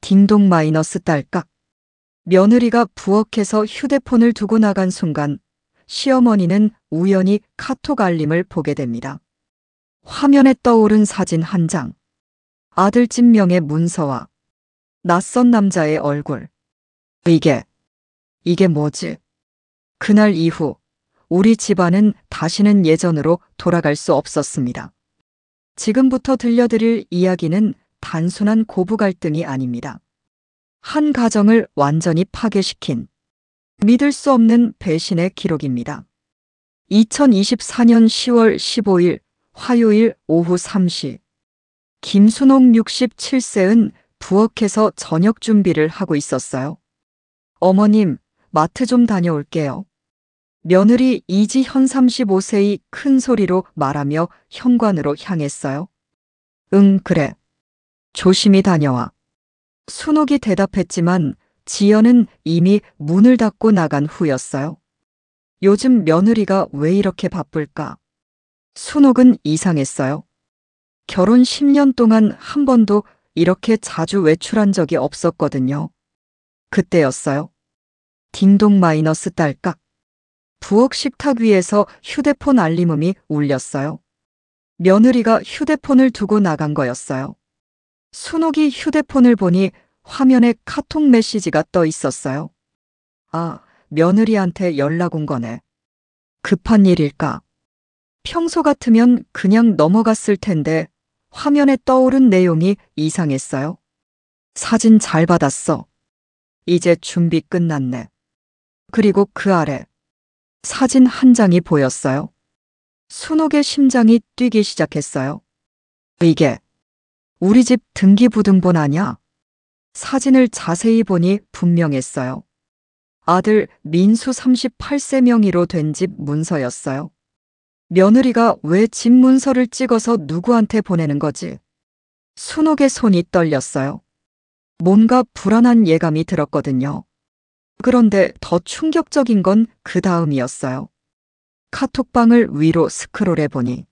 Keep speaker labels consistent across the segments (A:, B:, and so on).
A: 딩동 마이너스 딸깍. 며느리가 부엌에서 휴대폰을 두고 나간 순간 시어머니는 우연히 카톡 알림을 보게 됩니다. 화면에 떠오른 사진 한 장. 아들 진명의 문서와 낯선 남자의 얼굴. 이게 뭐지? 그날 이후 우리 집안은 다시는 예전으로 돌아갈 수 없었습니다. 지금부터 들려드릴 이야기는 단순한 고부 갈등이 아닙니다. 한 가정을 완전히 파괴시킨 믿을 수 없는 배신의 기록입니다. 2024년 10월 15일 화요일 오후 3시 김순옥 67세은 부엌에서 저녁 준비를 하고 있었어요. 어머님, 마트 좀 다녀올게요. 며느리 이지현 35세의 큰 소리로 말하며 현관으로 향했어요. 응, 그래. 조심히 다녀와. 순옥이 대답했지만 지연은 이미 문을 닫고 나간 후였어요. 요즘 며느리가 왜 이렇게 바쁠까? 순옥은 이상했어요. 결혼 10년 동안 한 번도 이렇게 자주 외출한 적이 없었거든요. 그때였어요. 딩동 마이너스 딸깍. 부엌 식탁 위에서 휴대폰 알림음이 울렸어요. 며느리가 휴대폰을 두고 나간 거였어요. 순옥이 휴대폰을 보니 화면에 카톡 메시지가 떠 있었어요. 아, 며느리한테 연락 온 거네. 급한 일일까? 평소 같으면 그냥 넘어갔을 텐데 화면에 떠오른 내용이 이상했어요. 사진 잘 받았어. 이제 준비 끝났네. 그리고 그 아래 사진 한 장이 보였어요. 순옥의 심장이 뛰기 시작했어요. 이게 우리 집 등기부등본 아냐? 사진을 자세히 보니 분명했어요. 아들 민수 38세 명의로 된 집 문서였어요. 며느리가 왜 집 문서를 찍어서 누구한테 보내는 거지? 순옥의 손이 떨렸어요. 뭔가 불안한 예감이 들었거든요. 그런데 더 충격적인 건 그 다음이었어요. 카톡방을 위로 스크롤해보니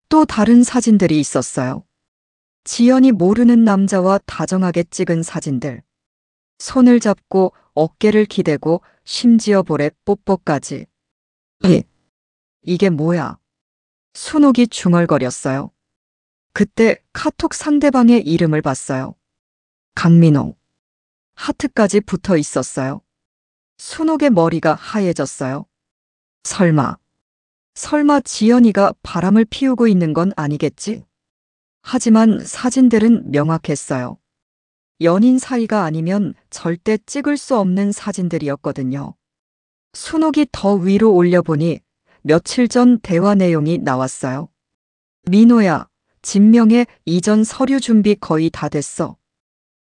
A: 또 다른 사진들이 있었어요. 지연이 모르는 남자와 다정하게 찍은 사진들. 손을 잡고 어깨를 기대고 심지어 볼에 뽀뽀까지. 이게 뭐야? 순옥이 중얼거렸어요. 그때 카톡 상대방의 이름을 봤어요. 강민호. 하트까지 붙어 있었어요. 순옥의 머리가 하얘졌어요. 설마 지연이가 바람을 피우고 있는 건 아니겠지? 하지만 사진들은 명확했어요. 연인 사이가 아니면 절대 찍을 수 없는 사진들이었거든요. 순옥이 더 위로 올려보니 며칠 전 대화 내용이 나왔어요. 민호야, 진명의 이전 서류 준비 거의 다 됐어.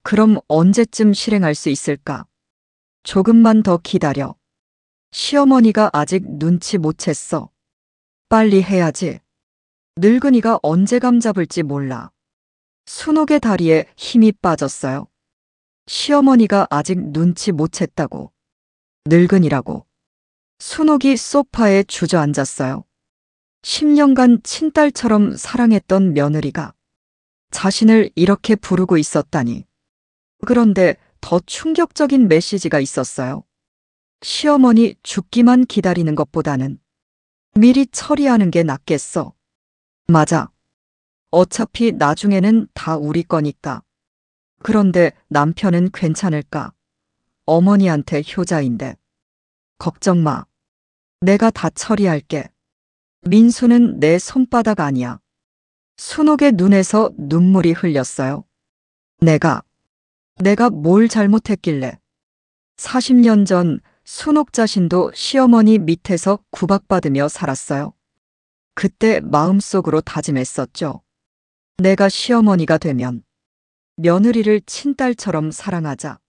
A: 그럼 언제쯤 실행할 수 있을까? 조금만 더 기다려. 시어머니가 아직 눈치 못 챘어. 빨리 해야지. 늙은이가 언제 감 잡을지 몰라. 순옥의 다리에 힘이 빠졌어요. 시어머니가 아직 눈치 못 챘다고. 늙은이라고. 순옥이 소파에 주저앉았어요. 10년간 친딸처럼 사랑했던 며느리가 자신을 이렇게 부르고 있었다니. 그런데 더 충격적인 메시지가 있었어요. 시어머니 죽기만 기다리는 것보다는 미리 처리하는 게 낫겠어. 맞아. 어차피 나중에는 다 우리 거니까. 그런데 남편은 괜찮을까? 어머니한테 효자인데. 걱정 마. 내가 다 처리할게. 민수는 내 손바닥 아니야. 순옥의 눈에서 눈물이 흘렸어요. 내가 뭘 잘못했길래. 40년 전 순옥 자신도 시어머니 밑에서 구박받으며 살았어요. 그때 마음속으로 다짐했었죠. 내가 시어머니가 되면 며느리를 친딸처럼 사랑하자.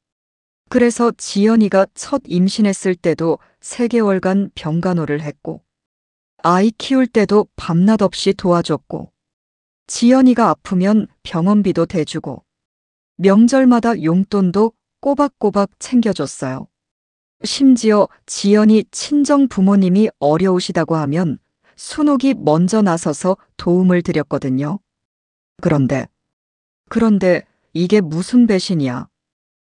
A: 그래서 지연이가 첫 임신했을 때도 3개월간 병간호를 했고, 아이 키울 때도 밤낮 없이 도와줬고, 지연이가 아프면 병원비도 대주고, 명절마다 용돈도 꼬박꼬박 챙겨줬어요. 심지어 지연이 친정 부모님이 어려우시다고 하면 순옥이 먼저 나서서 도움을 드렸거든요. 그런데 이게 무슨 배신이야?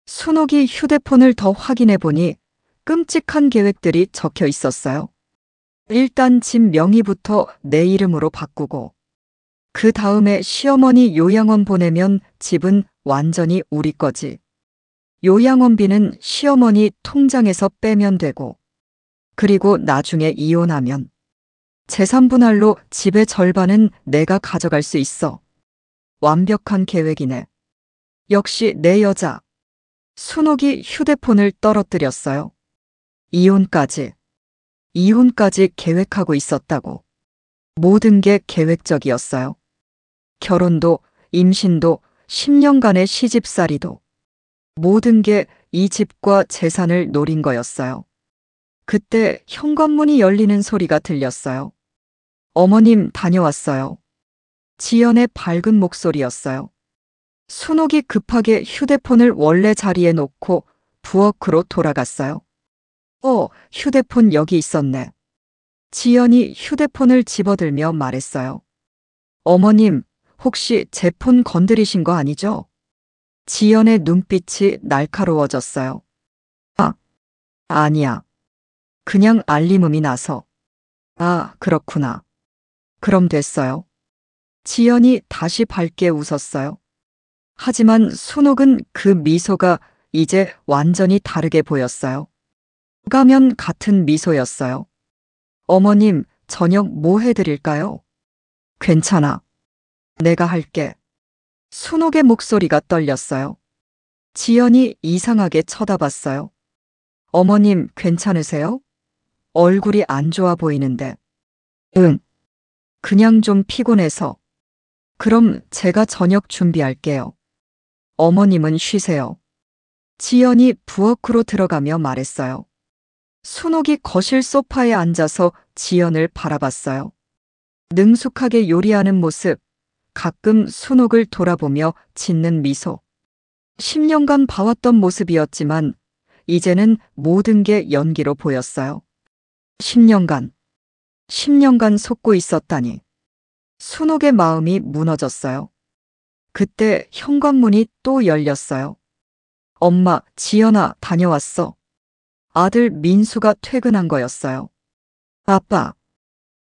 A: 순옥이 휴대폰을 더 확인해 보니 끔찍한 계획들이 적혀 있었어요. 일단 집 명의부터 내 이름으로 바꾸고, 그 다음에 시어머니 요양원 보내면 집은 완전히 우리 거지. 요양원비는 시어머니 통장에서 빼면 되고, 그리고 나중에 이혼하면 재산 분할로 집의 절반은 내가 가져갈 수 있어. 완벽한 계획이네. 역시 내 여자. 순옥이 휴대폰을 떨어뜨렸어요. 이혼까지 계획하고 있었다고. 모든 게 계획적이었어요. 결혼도, 임신도, 10년간의 시집살이도. 모든 게 이 집과 재산을 노린 거였어요. 그때 현관문이 열리는 소리가 들렸어요. 어머님 다녀왔어요. 지연의 밝은 목소리였어요. 순옥이 급하게 휴대폰을 원래 자리에 놓고 부엌으로 돌아갔어요. 휴대폰 여기 있었네. 지연이 휴대폰을 집어들며 말했어요. 어머님, 혹시 제 폰 건드리신 거 아니죠? 지연의 눈빛이 날카로워졌어요. 아니야. 그냥 알림음이 나서. 그렇구나. 그럼 됐어요. 지연이 다시 밝게 웃었어요. 하지만 순옥은 그 미소가 이제 완전히 다르게 보였어요. 가면 같은 미소였어요. 어머님, 저녁 뭐 해드릴까요? 괜찮아. 내가 할게. 순옥의 목소리가 떨렸어요. 지연이 이상하게 쳐다봤어요. 어머님, 괜찮으세요? 얼굴이 안 좋아 보이는데. 응. 그냥 좀 피곤해서. 그럼 제가 저녁 준비할게요. 어머님은 쉬세요. 지연이 부엌으로 들어가며 말했어요. 순옥이 거실 소파에 앉아서 지연을 바라봤어요. 능숙하게 요리하는 모습, 가끔 순옥을 돌아보며 짓는 미소. 10년간 봐왔던 모습이었지만 이제는 모든 게 연기로 보였어요. 10년간 속고 있었다니. 순옥의 마음이 무너졌어요. 그때 현관문이 또 열렸어요. 엄마, 지연아, 다녀왔어. 아들 민수가 퇴근한 거였어요. 아빠.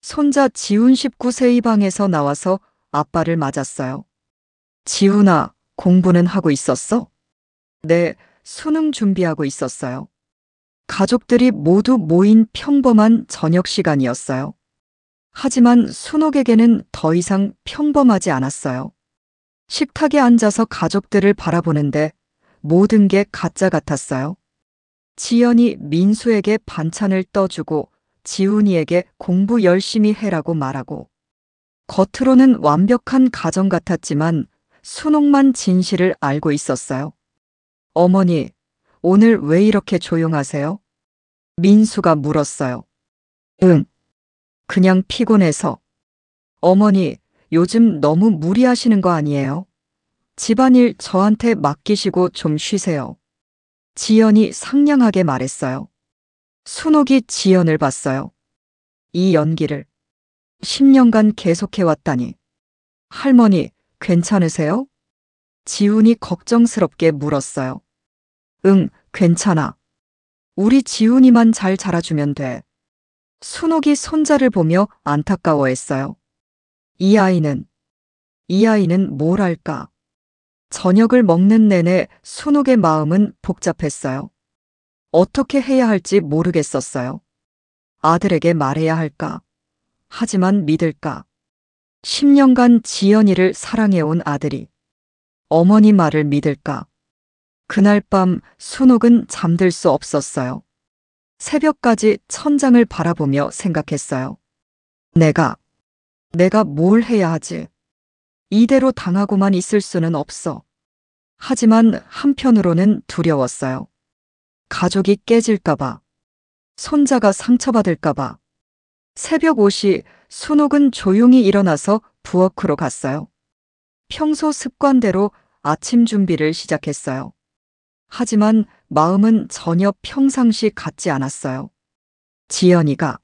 A: 손자 지훈 19세의 방에서 나와서 아빠를 맞았어요. 지훈아, 공부는 하고 있었어? 네, 수능 준비하고 있었어요. 가족들이 모두 모인 평범한 저녁 시간이었어요. 하지만 순옥에게는 더 이상 평범하지 않았어요. 식탁에 앉아서 가족들을 바라보는데 모든 게 가짜 같았어요. 지연이 민수에게 반찬을 떠주고 지훈이에게 공부 열심히 해라고 말하고, 겉으로는 완벽한 가정 같았지만 순옥만 진실을 알고 있었어요. 어머니, 오늘 왜 이렇게 조용하세요? 민수가 물었어요. 응. 그냥 피곤해서. 어머니, 요즘 너무 무리하시는 거 아니에요? 집안일 저한테 맡기시고 좀 쉬세요. 지연이 상냥하게 말했어요. 순옥이 지연을 봤어요. 이 연기를 10년간 계속해왔다니. 할머니, 괜찮으세요? 지훈이 걱정스럽게 물었어요. 응, 괜찮아. 우리 지훈이만 잘 자라주면 돼. 순옥이 손자를 보며 안타까워했어요. 이 아이는 뭘 할까? 저녁을 먹는 내내 순옥의 마음은 복잡했어요. 어떻게 해야 할지 모르겠었어요. 아들에게 말해야 할까? 하지만 믿을까? 10년간 지연이를 사랑해온 아들이 어머니 말을 믿을까? 그날 밤 순옥은 잠들 수 없었어요. 새벽까지 천장을 바라보며 생각했어요. 내가 뭘 해야 하지? 이대로 당하고만 있을 수는 없어. 하지만 한편으로는 두려웠어요. 가족이 깨질까봐, 손자가 상처받을까봐. 새벽 5시 순옥은 조용히 일어나서 부엌으로 갔어요. 평소 습관대로 아침 준비를 시작했어요. 하지만 마음은 전혀 평상시 같지 않았어요. 지연이가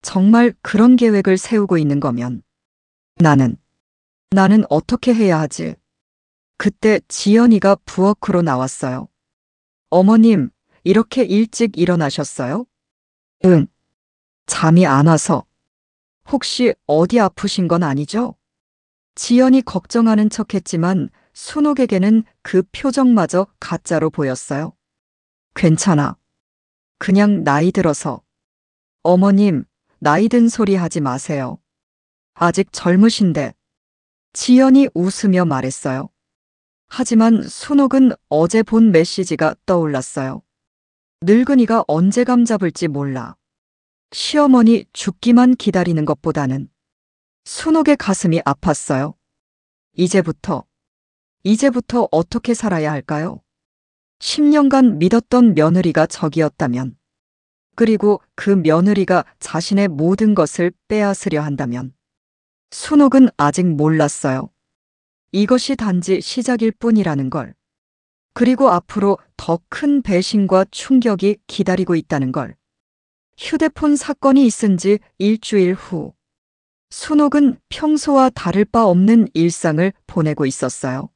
A: 정말 그런 계획을 세우고 있는 거면 나는 어떻게 해야 하지? 그때 지연이가 부엌으로 나왔어요. 어머님, 이렇게 일찍 일어나셨어요? 응, 잠이 안 와서. 혹시 어디 아프신 건 아니죠? 지연이 걱정하는 척했지만 순옥에게는 그 표정마저 가짜로 보였어요. 괜찮아. 그냥 나이 들어서. 어머님, 나이 든 소리 하지 마세요. 아직 젊으신데. 지연이 웃으며 말했어요. 하지만 순옥은 어제 본 메시지가 떠올랐어요. 늙은이가 언제 감 잡을지 몰라. 시어머니 죽기만 기다리는 것보다는. 순옥의 가슴이 아팠어요. 이제부터 어떻게 살아야 할까요? 10년간 믿었던 며느리가 적이었다면, 그리고 그 며느리가 자신의 모든 것을 빼앗으려 한다면, 순옥은 아직 몰랐어요. 이것이 단지 시작일 뿐이라는 걸. 그리고 앞으로 더 큰 배신과 충격이 기다리고 있다는 걸. 휴대폰 사건이 있은 지 일주일 후, 순옥은 평소와 다를 바 없는 일상을 보내고 있었어요.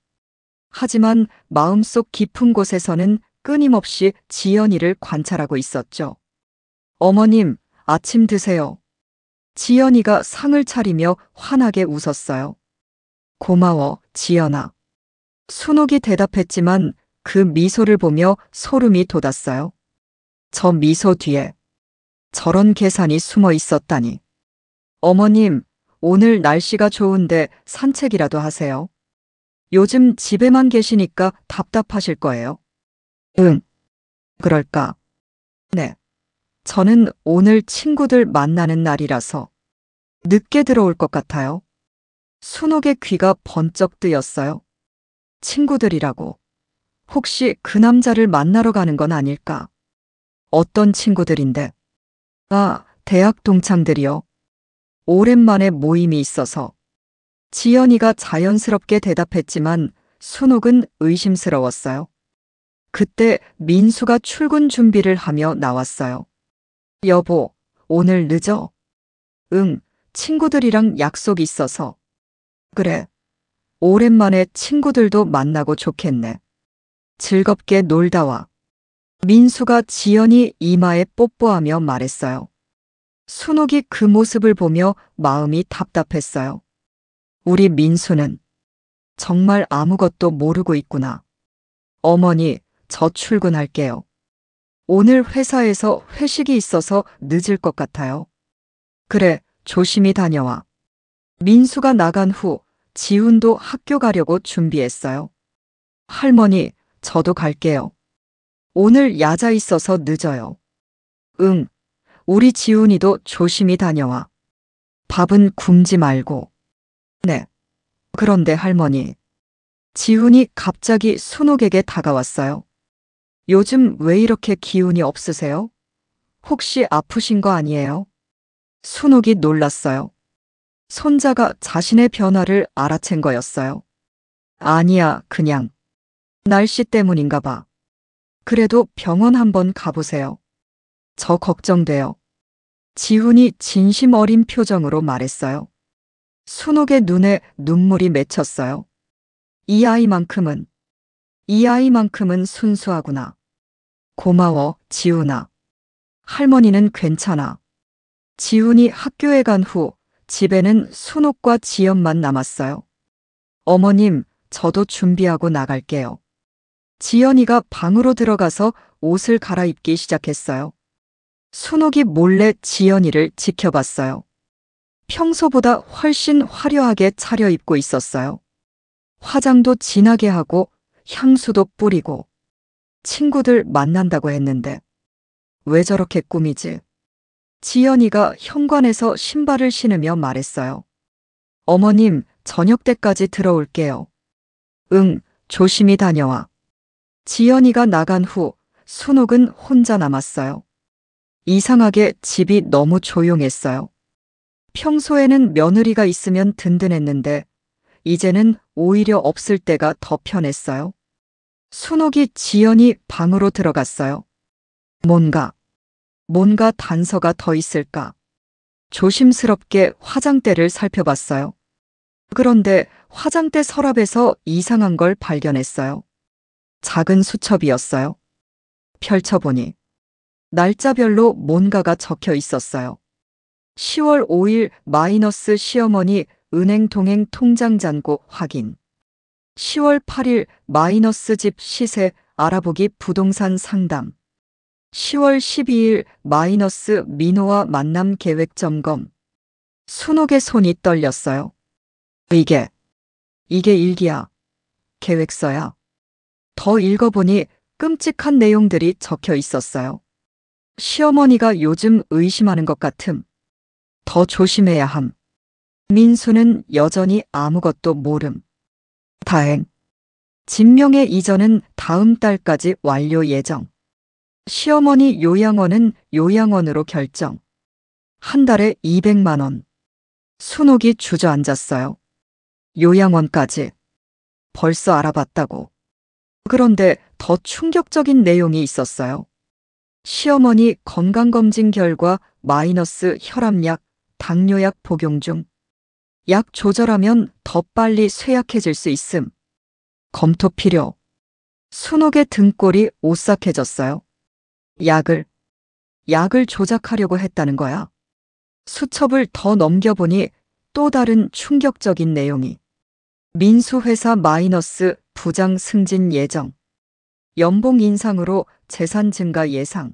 A: 하지만 마음속 깊은 곳에서는 끊임없이 지연이를 관찰하고 있었죠. 어머님, 아침 드세요. 지연이가 상을 차리며 환하게 웃었어요. 고마워, 지연아. 순옥이 대답했지만 그 미소를 보며 소름이 돋았어요. 저 미소 뒤에 저런 계산이 숨어 있었다니. 어머님, 오늘 날씨가 좋은데 산책이라도 하세요. 요즘 집에만 계시니까 답답하실 거예요. 응, 그럴까? 네. 저는 오늘 친구들 만나는 날이라서 늦게 들어올 것 같아요. 순옥의 귀가 번쩍 뜨였어요. 친구들이라고. 혹시 그 남자를 만나러 가는 건 아닐까? 어떤 친구들인데? 아, 대학 동창들이요. 오랜만에 모임이 있어서. 지연이가 자연스럽게 대답했지만 순옥은 의심스러웠어요. 그때 민수가 출근 준비를 하며 나왔어요. 여보, 오늘 늦어? 응, 친구들이랑 약속 있어서. 그래. 오랜만에 친구들도 만나고 좋겠네. 즐겁게 놀다 와. 민수가 지연이 이마에 뽀뽀하며 말했어요. 순옥이 그 모습을 보며 마음이 답답했어요. 우리 민수는 정말 아무것도 모르고 있구나. 어머니, 저 출근할게요. 오늘 회사에서 회식이 있어서 늦을 것 같아요. 그래, 조심히 다녀와. 민수가 나간 후 지훈도 학교 가려고 준비했어요. 할머니, 저도 갈게요. 오늘 야자 있어서 늦어요. 응, 우리 지훈이도 조심히 다녀와. 밥은 굶지 말고. 네. 그런데 할머니. 지훈이 갑자기 순옥에게 다가왔어요. 요즘 왜 이렇게 기운이 없으세요? 혹시 아프신 거 아니에요? 순옥이 놀랐어요. 손자가 자신의 변화를 알아챈 거였어요. 아니야, 그냥. 날씨 때문인가 봐. 그래도 병원 한번 가보세요. 저 걱정돼요. 지훈이 진심 어린 표정으로 말했어요. 순옥의 눈에 눈물이 맺혔어요. 이 아이만큼은 순수하구나. 고마워, 지훈아. 할머니는 괜찮아. 지훈이 학교에 간 후 집에는 순옥과 지연만 남았어요. 어머님, 저도 준비하고 나갈게요. 지연이가 방으로 들어가서 옷을 갈아입기 시작했어요. 순옥이 몰래 지연이를 지켜봤어요. 평소보다 훨씬 화려하게 차려입고 있었어요. 화장도 진하게 하고 향수도 뿌리고 친구들 만난다고 했는데 왜 저렇게 꾸미지? 지연이가 현관에서 신발을 신으며 말했어요. 어머님, 저녁 때까지 들어올게요. 응, 조심히 다녀와. 지연이가 나간 후 순옥은 혼자 남았어요. 이상하게 집이 너무 조용했어요. 평소에는 며느리가 있으면 든든했는데 이제는 오히려 없을 때가 더 편했어요. 순옥이 지연이 방으로 들어갔어요. 뭔가 단서가 더 있을까? 조심스럽게 화장대를 살펴봤어요. 그런데 화장대 서랍에서 이상한 걸 발견했어요. 작은 수첩이었어요. 펼쳐보니 날짜별로 뭔가가 적혀 있었어요. 10월 5일 마이너스 시어머니 은행 동행 통장 잔고 확인. 10월 8일 마이너스 집 시세 알아보기 부동산 상담. 10월 12일 마이너스 민호와 만남 계획 점검. 순옥의 손이 떨렸어요. 이게 일기야. 계획서야. 더 읽어보니 끔찍한 내용들이 적혀 있었어요. 시어머니가 요즘 의심하는 것 같음. 더 조심해야 함. 민수는 여전히 아무것도 모름. 다행. 진명의 이전은 다음 달까지 완료 예정. 시어머니 요양원은 요양원으로 결정. 한 달에 200만 원. 순옥이 주저앉았어요. 요양원까지. 벌써 알아봤다고. 그런데 더 충격적인 내용이 있었어요. 시어머니 건강검진 결과 마이너스 혈압약, 당뇨약 복용 중. 약 조절하면 더 빨리 쇠약해질 수 있음. 검토 필요. 순옥의 등골이 오싹해졌어요. 약을 조작하려고 했다는 거야. 수첩을 더 넘겨보니 또 다른 충격적인 내용이. 민수회사 마이너스 부장 승진 예정. 연봉 인상으로 재산 증가 예상.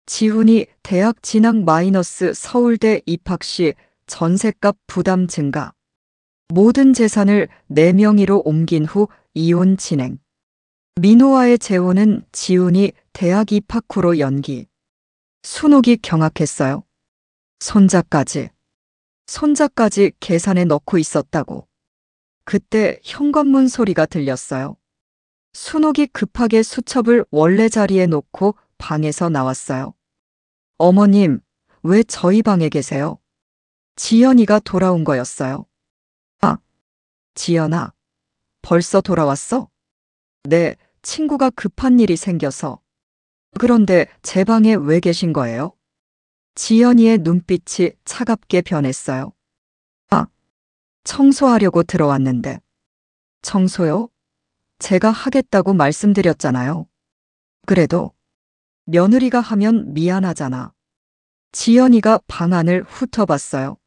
A: 지훈이 대학 진학 마이너스 서울대 입학 시 전셋값 부담 증가. 모든 재산을 내 명의로 옮긴 후 이혼 진행. 민호와의 재혼은 지훈이 대학 입학 후로 연기. 순옥이 경악했어요. 손자까지 계산에 넣고 있었다고. 그때 현관문 소리가 들렸어요. 순옥이 급하게 수첩을 원래 자리에 놓고 방에서 나왔어요. 어머님, 왜 저희 방에 계세요? 지연이가 돌아온 거였어요. 아, 지연아, 벌써 돌아왔어? 네, 친구가 급한 일이 생겨서. 그런데 제 방에 왜 계신 거예요? 지연이의 눈빛이 차갑게 변했어요. 아, 청소하려고 들어왔는데. 청소요? 제가 하겠다고 말씀드렸잖아요. 그래도 며느리가 하면 미안하잖아. 지연이가 방 안을 훑어봤어요.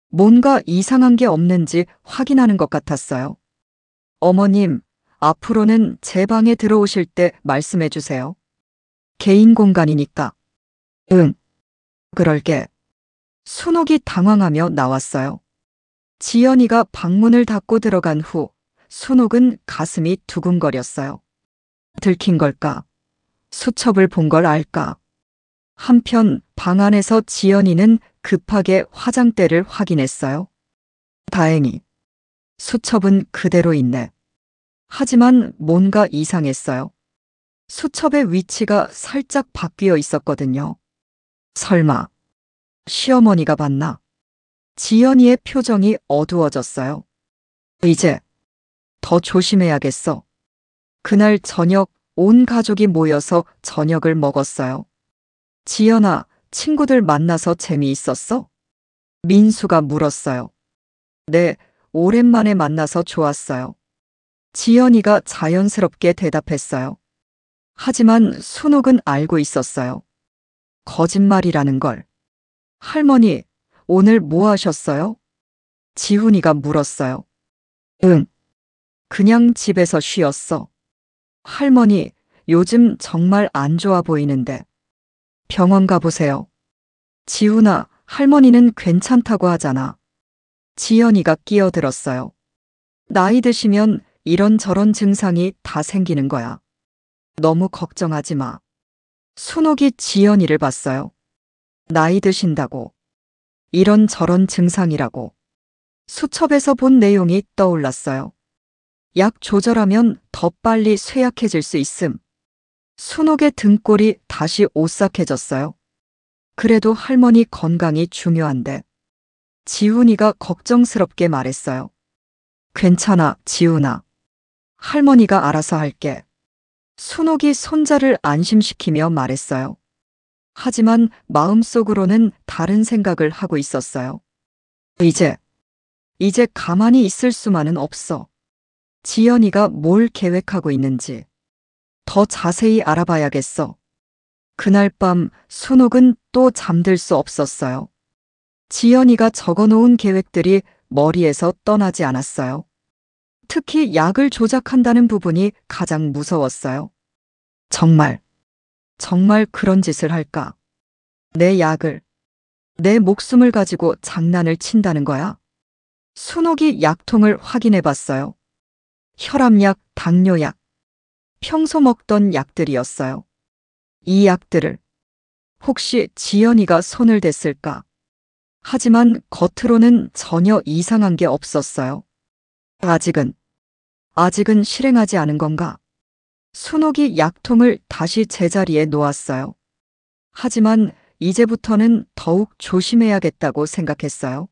A: 뭔가 이상한 게 없는지 확인하는 것 같았어요. 어머님, 앞으로는 제 방에 들어오실 때 말씀해 주세요. 개인 공간이니까. 응, 그럴게. 순옥이 당황하며 나왔어요. 지연이가 방문을 닫고 들어간 후 순옥은 가슴이 두근거렸어요. 들킨 걸까? 수첩을 본 걸 알까? 한편 방 안에서 지연이는 급하게 화장대를 확인했어요. 다행히 수첩은 그대로 있네. 하지만 뭔가 이상했어요. 수첩의 위치가 살짝 바뀌어 있었거든요. 설마 시어머니가 봤나? 지연이의 표정이 어두워졌어요. 이제 더 조심해야겠어. 그날 저녁 온 가족이 모여서 저녁을 먹었어요. 지연아, 친구들 만나서 재미있었어? 민수가 물었어요. 네, 오랜만에 만나서 좋았어요. 지연이가 자연스럽게 대답했어요. 하지만 순옥은 알고 있었어요. 거짓말이라는 걸. 할머니, 오늘 뭐 하셨어요? 지훈이가 물었어요. 응, 그냥 집에서 쉬었어. 할머니, 요즘 정말 안 좋아 보이는데. 병원 가보세요. 지훈아, 할머니는 괜찮다고 하잖아. 지연이가 끼어들었어요. 나이 드시면 이런저런 증상이 다 생기는 거야. 너무 걱정하지 마. 순옥이 지연이를 봤어요. 나이 드신다고. 이런저런 증상이라고. 수첩에서 본 내용이 떠올랐어요. 약 조절하면 더 빨리 쇠약해질 수 있음. 순옥의 등골이 다시 오싹해졌어요. 그래도 할머니 건강이 중요한데. 지훈이가 걱정스럽게 말했어요. 괜찮아, 지훈아. 할머니가 알아서 할게. 순옥이 손자를 안심시키며 말했어요. 하지만 마음속으로는 다른 생각을 하고 있었어요. 이제 가만히 있을 수만은 없어. 지연이가 뭘 계획하고 있는지. 더 자세히 알아봐야겠어. 그날 밤 순옥은 또 잠들 수 없었어요. 지연이가 적어놓은 계획들이 머리에서 떠나지 않았어요. 특히 약을 조작한다는 부분이 가장 무서웠어요. 정말 그런 짓을 할까? 내 약을, 내 목숨을 가지고 장난을 친다는 거야? 순옥이 약통을 확인해 봤어요. 혈압약, 당뇨약, 평소 먹던 약들이었어요. 이 약들을 혹시 지연이가 손을 댔을까? 하지만 겉으로는 전혀 이상한 게 없었어요. 아직은 실행하지 않은 건가? 순옥이 약통을 다시 제자리에 놓았어요. 하지만 이제부터는 더욱 조심해야겠다고 생각했어요.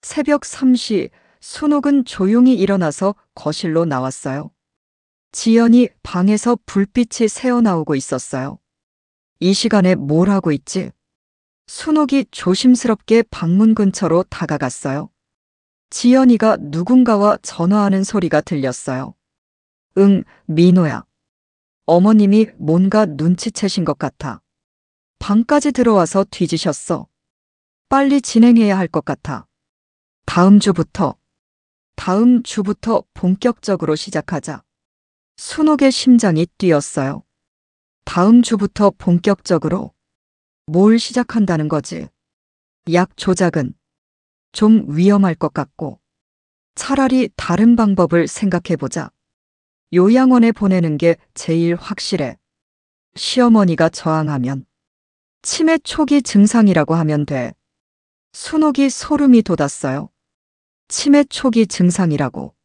A: 새벽 3시 순옥은 조용히 일어나서 거실로 나왔어요. 지연이 방에서 불빛이 새어나오고 있었어요. 이 시간에 뭘 하고 있지? 순옥이 조심스럽게 방문 근처로 다가갔어요. 지연이가 누군가와 전화하는 소리가 들렸어요. 응, 민호야. 어머님이 뭔가 눈치채신 것 같아. 방까지 들어와서 뒤지셨어. 빨리 진행해야 할 것 같아. 다음 주부터 본격적으로 시작하자. 순옥의 심장이 뛰었어요. 다음 주부터 본격적으로 뭘 시작한다는 거지? 약 조작은 좀 위험할 것 같고 차라리 다른 방법을 생각해보자. 요양원에 보내는 게 제일 확실해. 시어머니가 저항하면 치매 초기 증상이라고 하면 돼. 순옥이 소름이 돋았어요. 치매 초기 증상이라고.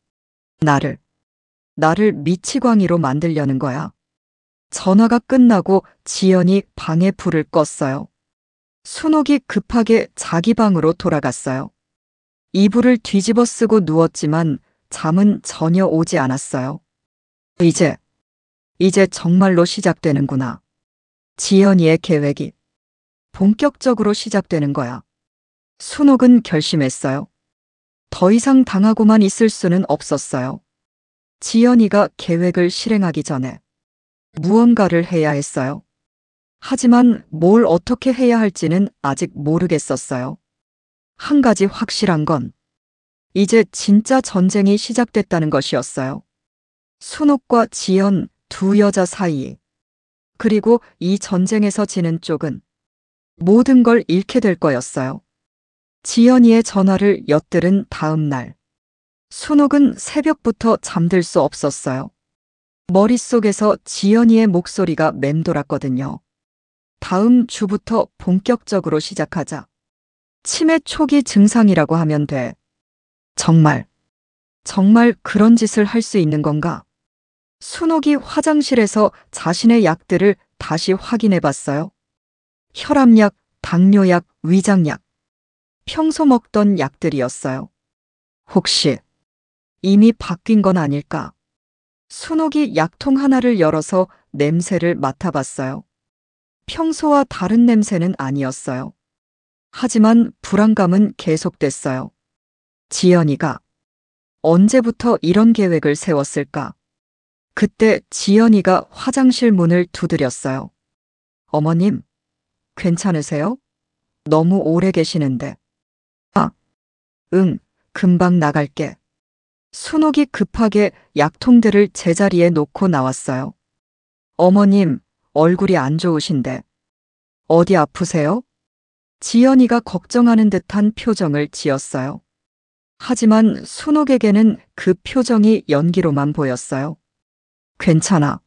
A: 나를 미치광이로 만들려는 거야. 전화가 끝나고 지연이 방에 불을 껐어요. 순옥이 급하게 자기 방으로 돌아갔어요. 이불을 뒤집어 쓰고 누웠지만 잠은 전혀 오지 않았어요. 이제 정말로 시작되는구나. 지연이의 계획이 본격적으로 시작되는 거야. 순옥은 결심했어요. 더 이상 당하고만 있을 수는 없었어요. 지연이가 계획을 실행하기 전에 무언가를 해야 했어요. 하지만 뭘 어떻게 해야 할지는 아직 모르겠었어요. 한 가지 확실한 건 이제 진짜 전쟁이 시작됐다는 것이었어요. 순옥과 지연 두 여자 사이. 그리고 이 전쟁에서 지는 쪽은 모든 걸 잃게 될 거였어요. 지연이의 전화를 엿들은 다음 날. 순옥은 새벽부터 잠들 수 없었어요. 머릿속에서 지연이의 목소리가 맴돌았거든요. 다음 주부터 본격적으로 시작하자. 치매 초기 증상이라고 하면 돼. 정말 그런 짓을 할 수 있는 건가? 순옥이 화장실에서 자신의 약들을 다시 확인해 봤어요. 혈압약, 당뇨약, 위장약. 평소 먹던 약들이었어요. 혹시 이미 바뀐 건 아닐까? 순옥이 약통 하나를 열어서 냄새를 맡아봤어요. 평소와 다른 냄새는 아니었어요. 하지만 불안감은 계속됐어요. 지연이가 언제부터 이런 계획을 세웠을까? 그때 지연이가 화장실 문을 두드렸어요. 어머님, 괜찮으세요? 너무 오래 계시는데. 응, 금방 나갈게. 순옥이 급하게 약통들을 제자리에 놓고 나왔어요. 어머님, 얼굴이 안 좋으신데. 어디 아프세요? 지연이가 걱정하는 듯한 표정을 지었어요. 하지만 순옥에게는 그 표정이 연기로만 보였어요. 괜찮아.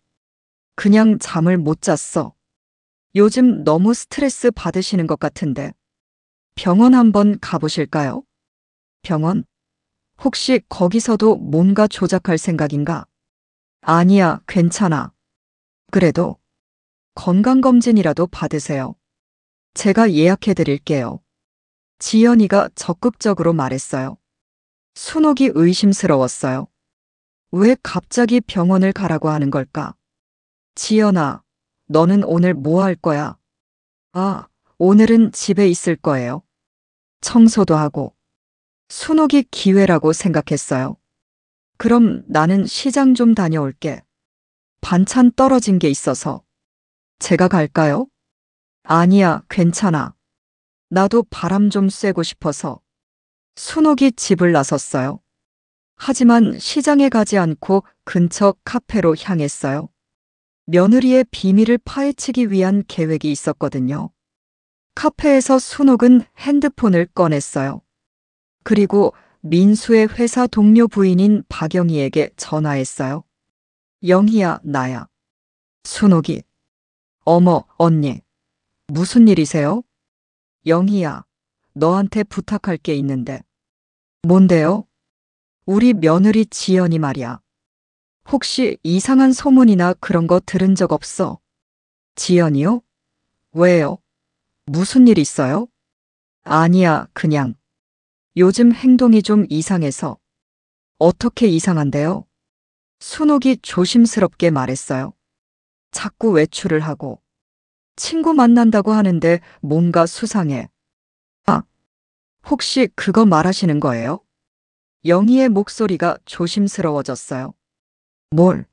A: 그냥 잠을 못 잤어. 요즘 너무 스트레스 받으시는 것 같은데. 병원 한번 가보실까요? 병원? 혹시 거기서도 뭔가 조작할 생각인가? 아니야, 괜찮아. 그래도 건강검진이라도 받으세요. 제가 예약해 드릴게요. 지연이가 적극적으로 말했어요. 순옥이 의심스러웠어요. 왜 갑자기 병원을 가라고 하는 걸까? 지연아, 너는 오늘 뭐 할 거야? 오늘은 집에 있을 거예요. 청소도 하고. 순옥이 기회라고 생각했어요. 그럼 나는 시장 좀 다녀올게. 반찬 떨어진 게 있어서. 제가 갈까요? 아니야, 괜찮아. 나도 바람 좀 쐬고 싶어서. 순옥이 집을 나섰어요. 하지만 시장에 가지 않고 근처 카페로 향했어요. 며느리의 비밀을 파헤치기 위한 계획이 있었거든요. 카페에서 순옥은 핸드폰을 꺼냈어요. 그리고 민수의 회사 동료 부인인 박영희에게 전화했어요. 영희야, 나야. 순옥이. 어머, 언니. 무슨 일이세요? 영희야, 너한테 부탁할 게 있는데. 뭔데요? 우리 며느리 지연이 말이야. 혹시 이상한 소문이나 그런 거 들은 적 없어? 지연이요? 왜요? 무슨 일 있어요? 아니야, 그냥. 요즘 행동이 좀 이상해서. 어떻게 이상한데요? 순옥이 조심스럽게 말했어요. 자꾸 외출을 하고. 친구 만난다고 하는데 뭔가 수상해. 아, 혹시 그거 말하시는 거예요? 영희의 목소리가 조심스러워졌어요. 뭘?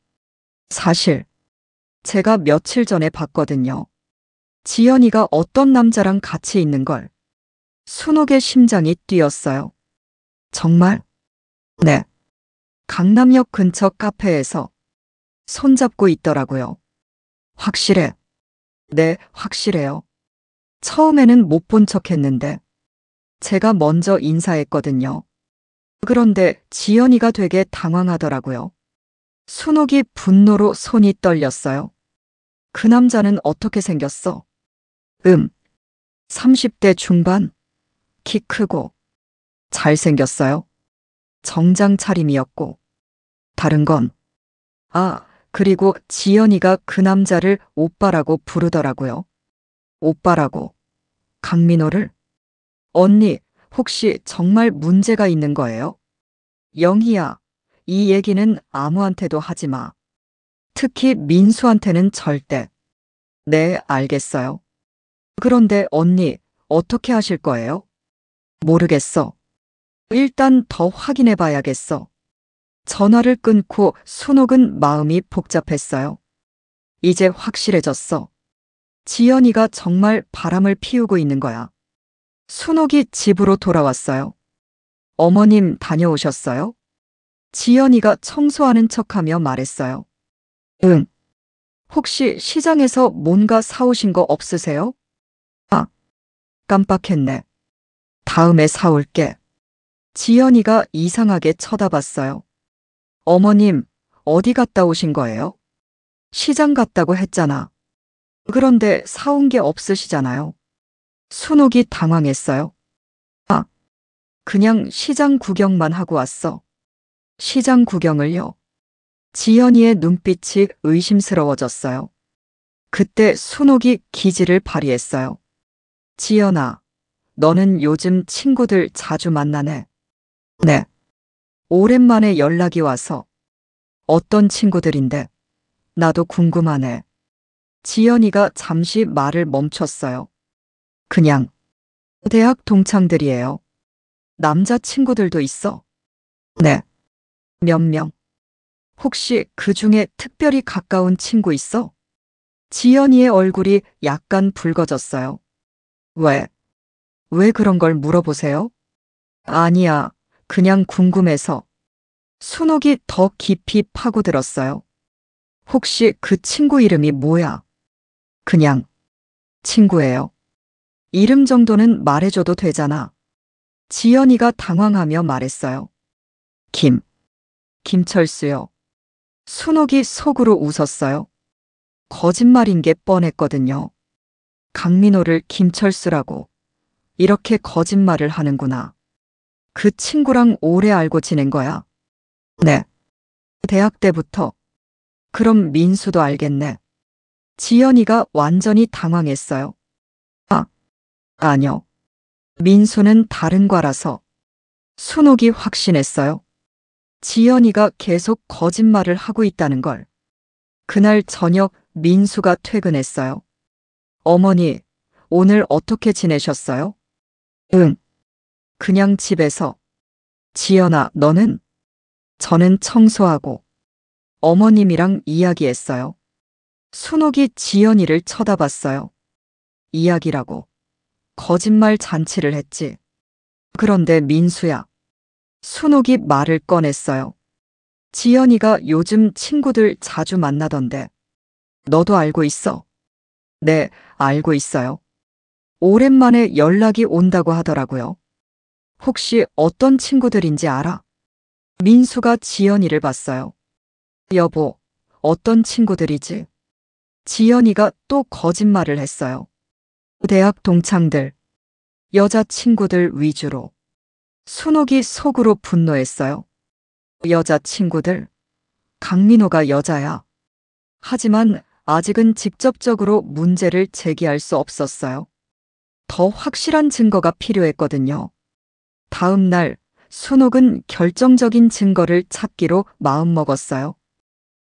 A: 사실, 제가 며칠 전에 봤거든요. 지연이가 어떤 남자랑 같이 있는 걸. 순옥의 심장이 뛰었어요. 정말? 네. 강남역 근처 카페에서 손잡고 있더라고요. 확실해? 네, 확실해요. 처음에는 못 본 척 했는데 제가 먼저 인사했거든요. 그런데 지연이가 되게 당황하더라고요. 순옥이 분노로 손이 떨렸어요. 그 남자는 어떻게 생겼어? 30대 중반? 키 크고 잘생겼어요. 정장 차림이었고. 다른 건? 아, 그리고 지연이가 그 남자를 오빠라고 부르더라고요. 오빠라고. 강민호를? 언니, 혹시 정말 문제가 있는 거예요? 영희야, 이 얘기는 아무한테도 하지 마. 특히 민수한테는 절대. 네, 알겠어요. 그런데 언니, 어떻게 하실 거예요? 모르겠어. 일단 더 확인해 봐야겠어. 전화를 끊고 순옥은 마음이 복잡했어요. 이제 확실해졌어. 지연이가 정말 바람을 피우고 있는 거야. 순옥이 집으로 돌아왔어요. 어머님 다녀오셨어요? 지연이가 청소하는 척하며 말했어요. 응. 혹시 시장에서 뭔가 사오신 거 없으세요? 아, 깜빡했네. 다음에 사올게. 지연이가 이상하게 쳐다봤어요. 어머님, 어디 갔다 오신 거예요? 시장 갔다고 했잖아. 그런데 사온 게 없으시잖아요. 순옥이 당황했어요. 아, 그냥 시장 구경만 하고 왔어. 시장 구경을요? 지연이의 눈빛이 의심스러워졌어요. 그때 순옥이 기지를 발휘했어요. 지연아, 너는 요즘 친구들 자주 만나네. 네. 오랜만에 연락이 와서. 어떤 친구들인데? 나도 궁금하네. 지연이가 잠시 말을 멈췄어요. 그냥 대학 동창들이에요. 남자 친구들도 있어? 네. 몇 명? 혹시 그 중에 특별히 가까운 친구 있어? 지연이의 얼굴이 약간 붉어졌어요. 왜? 왜 그런 걸 물어보세요? 아니야, 그냥 궁금해서. 순옥이 더 깊이 파고들었어요. 혹시 그 친구 이름이 뭐야? 그냥 친구예요. 이름 정도는 말해줘도 되잖아. 지연이가 당황하며 말했어요. 김철수요. 순옥이 속으로 웃었어요. 거짓말인 게 뻔했거든요. 강민호를 김철수라고. 이렇게 거짓말을 하는구나. 그 친구랑 오래 알고 지낸 거야? 네. 대학 때부터. 그럼 민수도 알겠네. 지연이가 완전히 당황했어요. 아, 아니요. 민수는 다른 과라서. 순옥이 확신했어요. 지연이가 계속 거짓말을 하고 있다는 걸. 그날 저녁 민수가 퇴근했어요. 어머니, 오늘 어떻게 지내셨어요? 응. 그냥 집에서. 지연아, 너는? 저는 청소하고. 어머님이랑 이야기했어요. 순옥이 지연이를 쳐다봤어요. 이야기라고. 거짓말 잔치를 했지. 그런데 민수야. 순옥이 말을 꺼냈어요. 지연이가 요즘 친구들 자주 만나던데. 너도 알고 있어? 네, 알고 있어요. 오랜만에 연락이 온다고 하더라고요. 혹시 어떤 친구들인지 알아? 민수가 지연이를 봤어요. 여보, 어떤 친구들이지? 지연이가 또 거짓말을 했어요. 대학 동창들, 여자친구들 위주로. 순옥이 속으로 분노했어요. 여자친구들? 강민호가 여자야. 하지만 아직은 직접적으로 문제를 제기할 수 없었어요. 더 확실한 증거가 필요했거든요. 다음 날, 순옥은 결정적인 증거를 찾기로 마음먹었어요.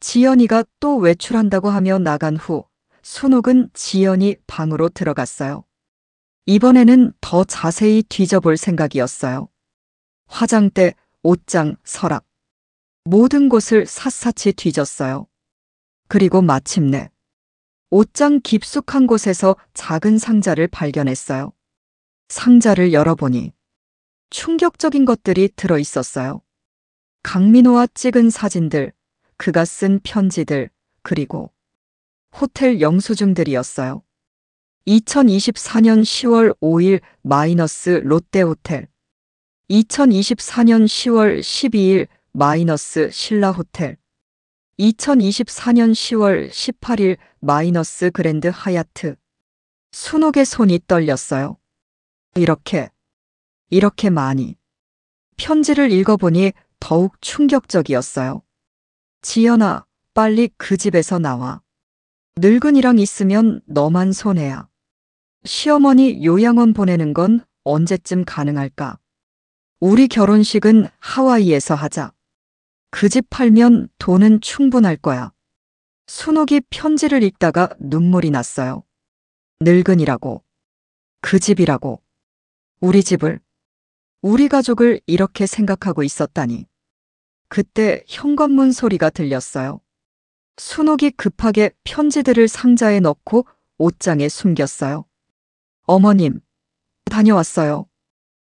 A: 지연이가 또 외출한다고 하며 나간 후, 순옥은 지연이 방으로 들어갔어요. 이번에는 더 자세히 뒤져볼 생각이었어요. 화장대, 옷장, 서랍. 모든 곳을 샅샅이 뒤졌어요. 그리고 마침내 옷장 깊숙한 곳에서 작은 상자를 발견했어요. 상자를 열어보니 충격적인 것들이 들어 있었어요. 강민호와 찍은 사진들, 그가 쓴 편지들, 그리고 호텔 영수증들이었어요. 2024년 10월 5일 마이너스 롯데호텔, 2024년 10월 12일 마이너스 신라호텔, 2024년 10월 18일 마이너스 그랜드 하얏트. 순옥의 손이 떨렸어요. 이렇게 많이. 편지를 읽어보니 더욱 충격적이었어요. 지연아, 빨리 그 집에서 나와. 늙은이랑 있으면 너만 손해야. 시어머니 요양원 보내는 건 언제쯤 가능할까? 우리 결혼식은 하와이에서 하자. 그 집 팔면 돈은 충분할 거야. 순옥이 편지를 읽다가 눈물이 났어요. 늙은이라고. 그 집이라고. 우리 집을. 우리 가족을 이렇게 생각하고 있었다니. 그때 현관문 소리가 들렸어요. 순옥이 급하게 편지들을 상자에 넣고 옷장에 숨겼어요. 어머님, 다녀왔어요.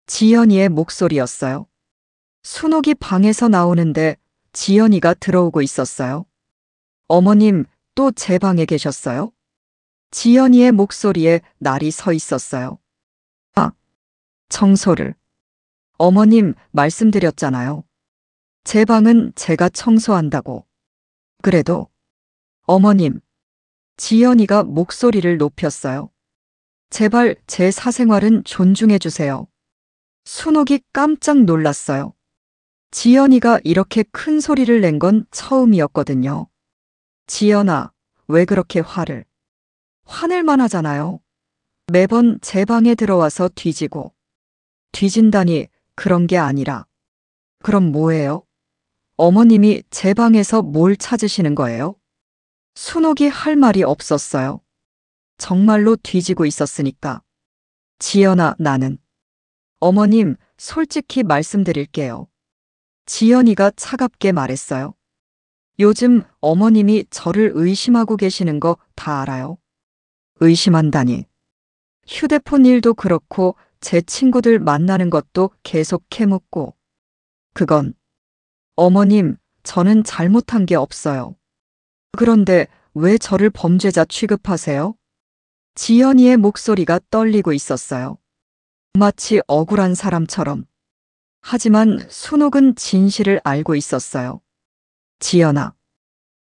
A: 지연이의 목소리였어요. 순옥이 방에서 나오는데 지연이가 들어오고 있었어요. 어머님, 또 제 방에 계셨어요? 지연이의 목소리에 날이 서 있었어요. 아, 청소를. 어머님, 말씀드렸잖아요. 제 방은 제가 청소한다고. 그래도, 어머님, 지연이가 목소리를 높였어요. 제발 제 사생활은 존중해 주세요. 순옥이 깜짝 놀랐어요. 지연이가 이렇게 큰 소리를 낸 건 처음이었거든요. 지연아, 왜 그렇게 화를? 화낼만 하잖아요. 매번 제 방에 들어와서 뒤지고. 뒤진다니 그런 게 아니라. 그럼 뭐예요? 어머님이 제 방에서 뭘 찾으시는 거예요? 순옥이 할 말이 없었어요. 정말로 뒤지고 있었으니까. 지연아, 나는. 어머님, 솔직히 말씀드릴게요. 지연이가 차갑게 말했어요. 요즘 어머님이 저를 의심하고 계시는 거 다 알아요. 의심한다니. 휴대폰 일도 그렇고 제 친구들 만나는 것도 계속 캐묻고. 그건 어머님, 저는 잘못한 게 없어요. 그런데 왜 저를 범죄자 취급하세요? 지연이의 목소리가 떨리고 있었어요. 마치 억울한 사람처럼. 하지만 순옥은 진실을 알고 있었어요. 지연아,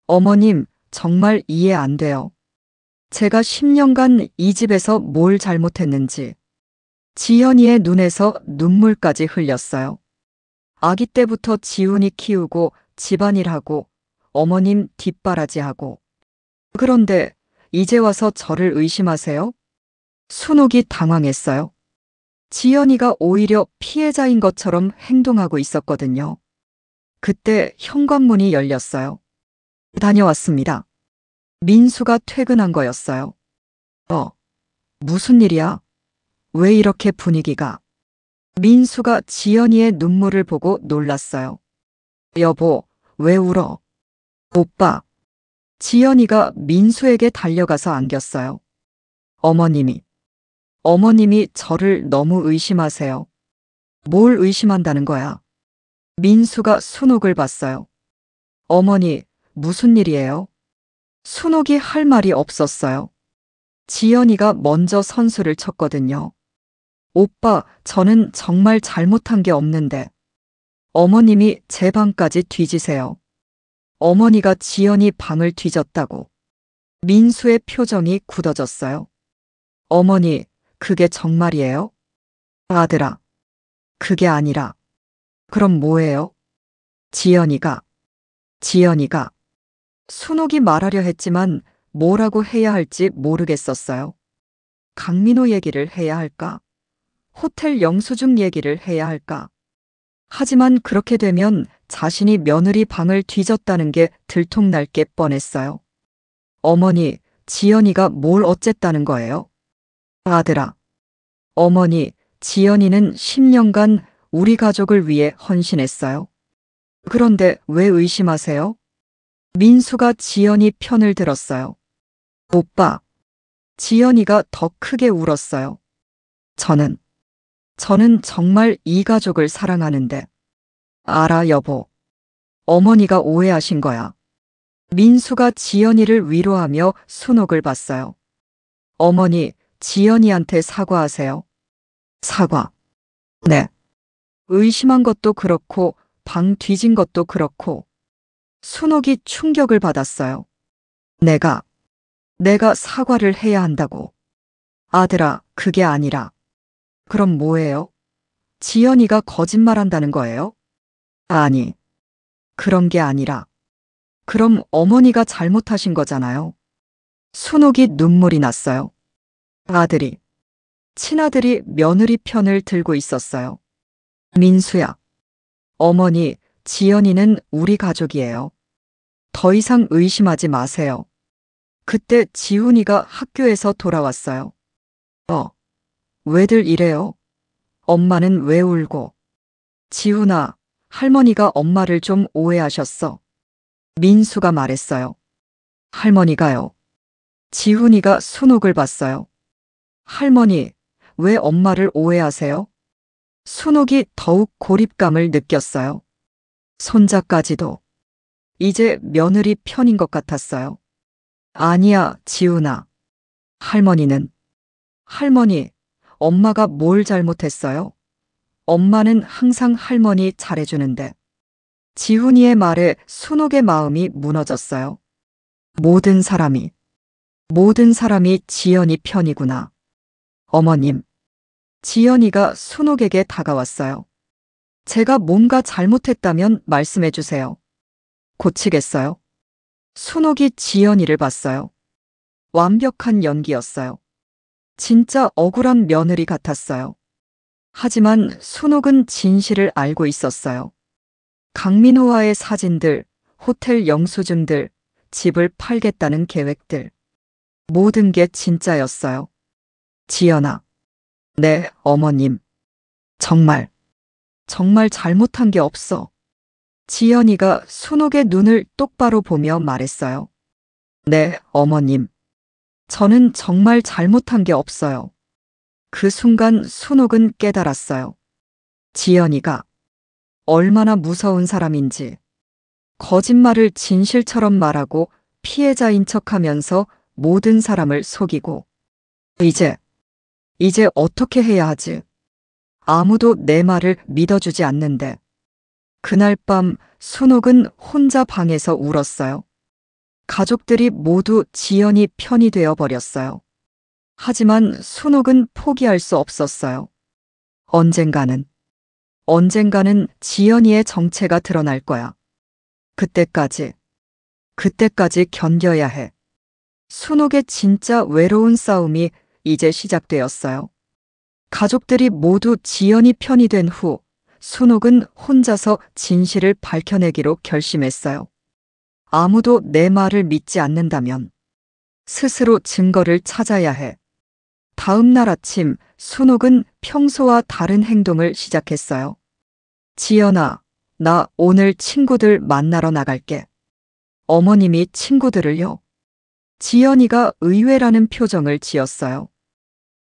A: 어머님, 정말 이해 안 돼요. 제가 10년간 이 집에서 뭘 잘못했는지. 지연이의 눈에서 눈물까지 흘렸어요. 아기 때부터 지훈이 키우고 집안일하고 어머님 뒷바라지하고. 그런데 이제 와서 저를 의심하세요? 순옥이 당황했어요. 지연이가 오히려 피해자인 것처럼 행동하고 있었거든요. 그때 현관문이 열렸어요. 다녀왔습니다. 민수가 퇴근한 거였어요. 무슨 일이야? 왜 이렇게 분위기가? 민수가 지연이의 눈물을 보고 놀랐어요. 여보, 왜 울어? 오빠. 지연이가 민수에게 달려가서 안겼어요. 어머님이 저를 너무 의심하세요. 뭘 의심한다는 거야? 민수가 순옥을 봤어요. 어머니, 무슨 일이에요? 순옥이 할 말이 없었어요. 지연이가 먼저 선수를 쳤거든요. 오빠, 저는 정말 잘못한 게 없는데. 어머님이 제 방까지 뒤지세요. 어머니가 지연이 방을 뒤졌다고. 민수의 표정이 굳어졌어요. 어머니, 그게 정말이에요? 아들아, 그게 아니라. 그럼 뭐예요? 지연이가. 순옥이 말하려 했지만 뭐라고 해야 할지 모르겠었어요. 강민호 얘기를 해야 할까? 호텔 영수증 얘기를 해야 할까? 하지만 그렇게 되면 자신이 며느리 방을 뒤졌다는 게 들통날 게 뻔했어요. 어머니, 지연이가 뭘 어쨌다는 거예요? 아들아. 어머니, 지연이는 10년간 우리 가족을 위해 헌신했어요. 그런데 왜 의심하세요? 민수가 지연이 편을 들었어요. 오빠. 지연이가 더 크게 울었어요. 저는 정말 이 가족을 사랑하는데. 알아, 여보. 어머니가 오해하신 거야. 민수가 지연이를 위로하며 순옥을 봤어요. 어머니, 지연이한테 사과하세요. 사과. 네. 의심한 것도 그렇고, 방 뒤진 것도 그렇고. 순옥이 충격을 받았어요. 내가 사과를 해야 한다고. 아들아, 그게 아니라. 그럼 뭐예요? 지연이가 거짓말한다는 거예요? 아니, 그런 게 아니라. 그럼 어머니가 잘못하신 거잖아요. 순옥이 눈물이 났어요. 친아들이 며느리 편을 들고 있었어요. 민수야. 어머니, 지연이는 우리 가족이에요. 더 이상 의심하지 마세요. 그때 지훈이가 학교에서 돌아왔어요. 왜들 이래요? 엄마는 왜 울고? 지훈아, 할머니가 엄마를 좀 오해하셨어. 민수가 말했어요. 할머니가요. 지훈이가 순옥을 봤어요. 할머니, 왜 엄마를 오해하세요? 순옥이 더욱 고립감을 느꼈어요. 손자까지도. 이제 며느리 편인 것 같았어요. 아니야, 지훈아. 할머니, 엄마가 뭘 잘못했어요? 엄마는 항상 할머니 잘해주는데. 지훈이의 말에 순옥의 마음이 무너졌어요. 모든 사람이 지연이 편이구나. 어머님. 지연이가 순옥에게 다가왔어요. 제가 뭔가 잘못했다면 말씀해 주세요. 고치겠어요. 순옥이 지연이를 봤어요. 완벽한 연기였어요. 진짜 억울한 며느리 같았어요. 하지만 순옥은 진실을 알고 있었어요. 강민호와의 사진들, 호텔 영수증들, 집을 팔겠다는 계획들. 모든 게 진짜였어요. 지연아. 네, 어머님. 정말 잘못한 게 없어. 지연이가 순옥의 눈을 똑바로 보며 말했어요. 네, 어머님. 저는 정말 잘못한 게 없어요. 그 순간 순옥은 깨달았어요. 지연이가 얼마나 무서운 사람인지. 거짓말을 진실처럼 말하고 피해자인 척하면서 모든 사람을 속이고. 이제 어떻게 해야 하지? 아무도 내 말을 믿어주지 않는데. 그날 밤 순옥은 혼자 방에서 울었어요. 가족들이 모두 지연이 편이 되어 버렸어요. 하지만 순옥은 포기할 수 없었어요. 언젠가는 지연이의 정체가 드러날 거야. 그때까지 견뎌야 해. 순옥의 진짜 외로운 싸움이 이제 시작되었어요. 가족들이 모두 지연이 편이 된 후 순옥은 혼자서 진실을 밝혀내기로 결심했어요. 아무도 내 말을 믿지 않는다면 스스로 증거를 찾아야 해. 다음 날 아침 순옥은 평소와 다른 행동을 시작했어요. 지연아, 나 오늘 친구들 만나러 나갈게. 어머님이 친구들을요. 지연이가 의외라는 표정을 지었어요.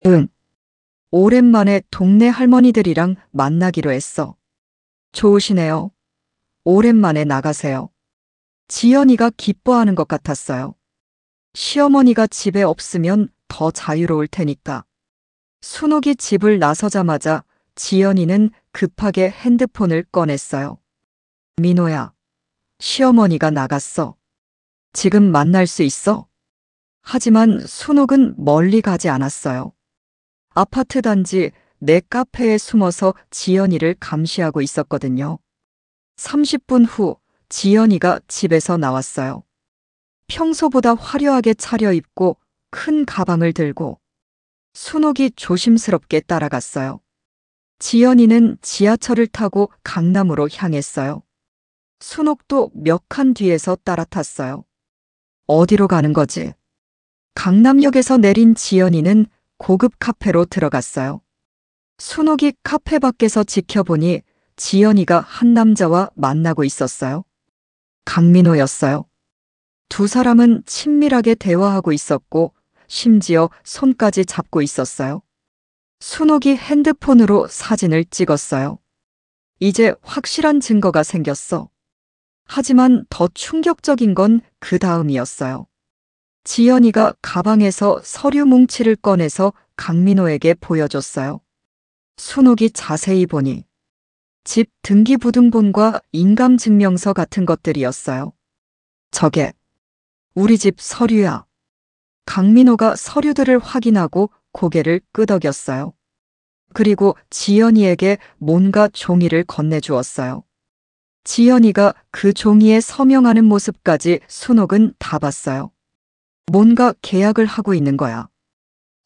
A: 응. 오랜만에 동네 할머니들이랑 만나기로 했어. 좋으시네요. 오랜만에 나가세요. 지연이가 기뻐하는 것 같았어요. 시어머니가 집에 없으면 더 자유로울 테니까. 순옥이 집을 나서자마자 지연이는 급하게 핸드폰을 꺼냈어요. 민호야, 시어머니가 나갔어. 지금 만날 수 있어? 하지만 순옥은 멀리 가지 않았어요. 아파트 단지 내 카페에 숨어서 지연이를 감시하고 있었거든요. 30분 후 지연이가 집에서 나왔어요. 평소보다 화려하게 차려입고 큰 가방을 들고 순옥이 조심스럽게 따라갔어요. 지연이는 지하철을 타고 강남으로 향했어요. 순옥도 몇 칸 뒤에서 따라탔어요. 어디로 가는 거지? 강남역에서 내린 지연이는 고급 카페로 들어갔어요. 순옥이 카페 밖에서 지켜보니 지연이가 한 남자와 만나고 있었어요. 강민호였어요. 두 사람은 친밀하게 대화하고 있었고 심지어 손까지 잡고 있었어요. 순옥이 핸드폰으로 사진을 찍었어요. 이제 확실한 증거가 생겼어. 하지만 더 충격적인 건 그 다음이었어요. 지연이가 가방에서 서류 뭉치를 꺼내서 강민호에게 보여줬어요. 순옥이 자세히 보니 집 등기부등본과 인감증명서 같은 것들이었어요. 저게 우리 집 서류야. 강민호가 서류들을 확인하고 고개를 끄덕였어요. 그리고 지연이에게 뭔가 종이를 건네주었어요. 지연이가 그 종이에 서명하는 모습까지 순옥은 다 봤어요. 뭔가 계약을 하고 있는 거야.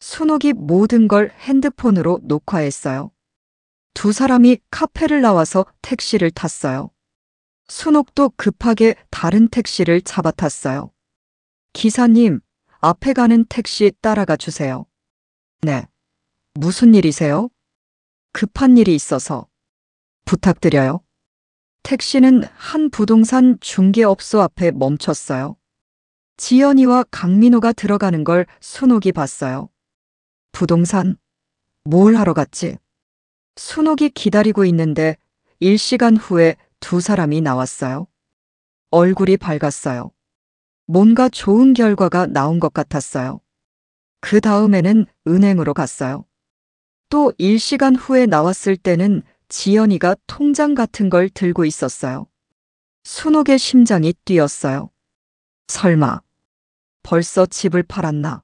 A: 순옥이 모든 걸 핸드폰으로 녹화했어요. 두 사람이 카페를 나와서 택시를 탔어요. 순옥도 급하게 다른 택시를 잡아탔어요. 기사님, 앞에 가는 택시 따라가 주세요. 네. 무슨 일이세요? 급한 일이 있어서. 부탁드려요. 택시는 한 부동산 중개업소 앞에 멈췄어요. 지연이와 강민호가 들어가는 걸 순옥이 봤어요. 부동산? 뭘 하러 갔지? 순옥이 기다리고 있는데 1시간 후에 두 사람이 나왔어요. 얼굴이 밝았어요. 뭔가 좋은 결과가 나온 것 같았어요. 그 다음에는 은행으로 갔어요. 또 1시간 후에 나왔을 때는 지연이가 통장 같은 걸 들고 있었어요. 순옥의 심장이 뛰었어요. 설마 벌써 집을 팔았나?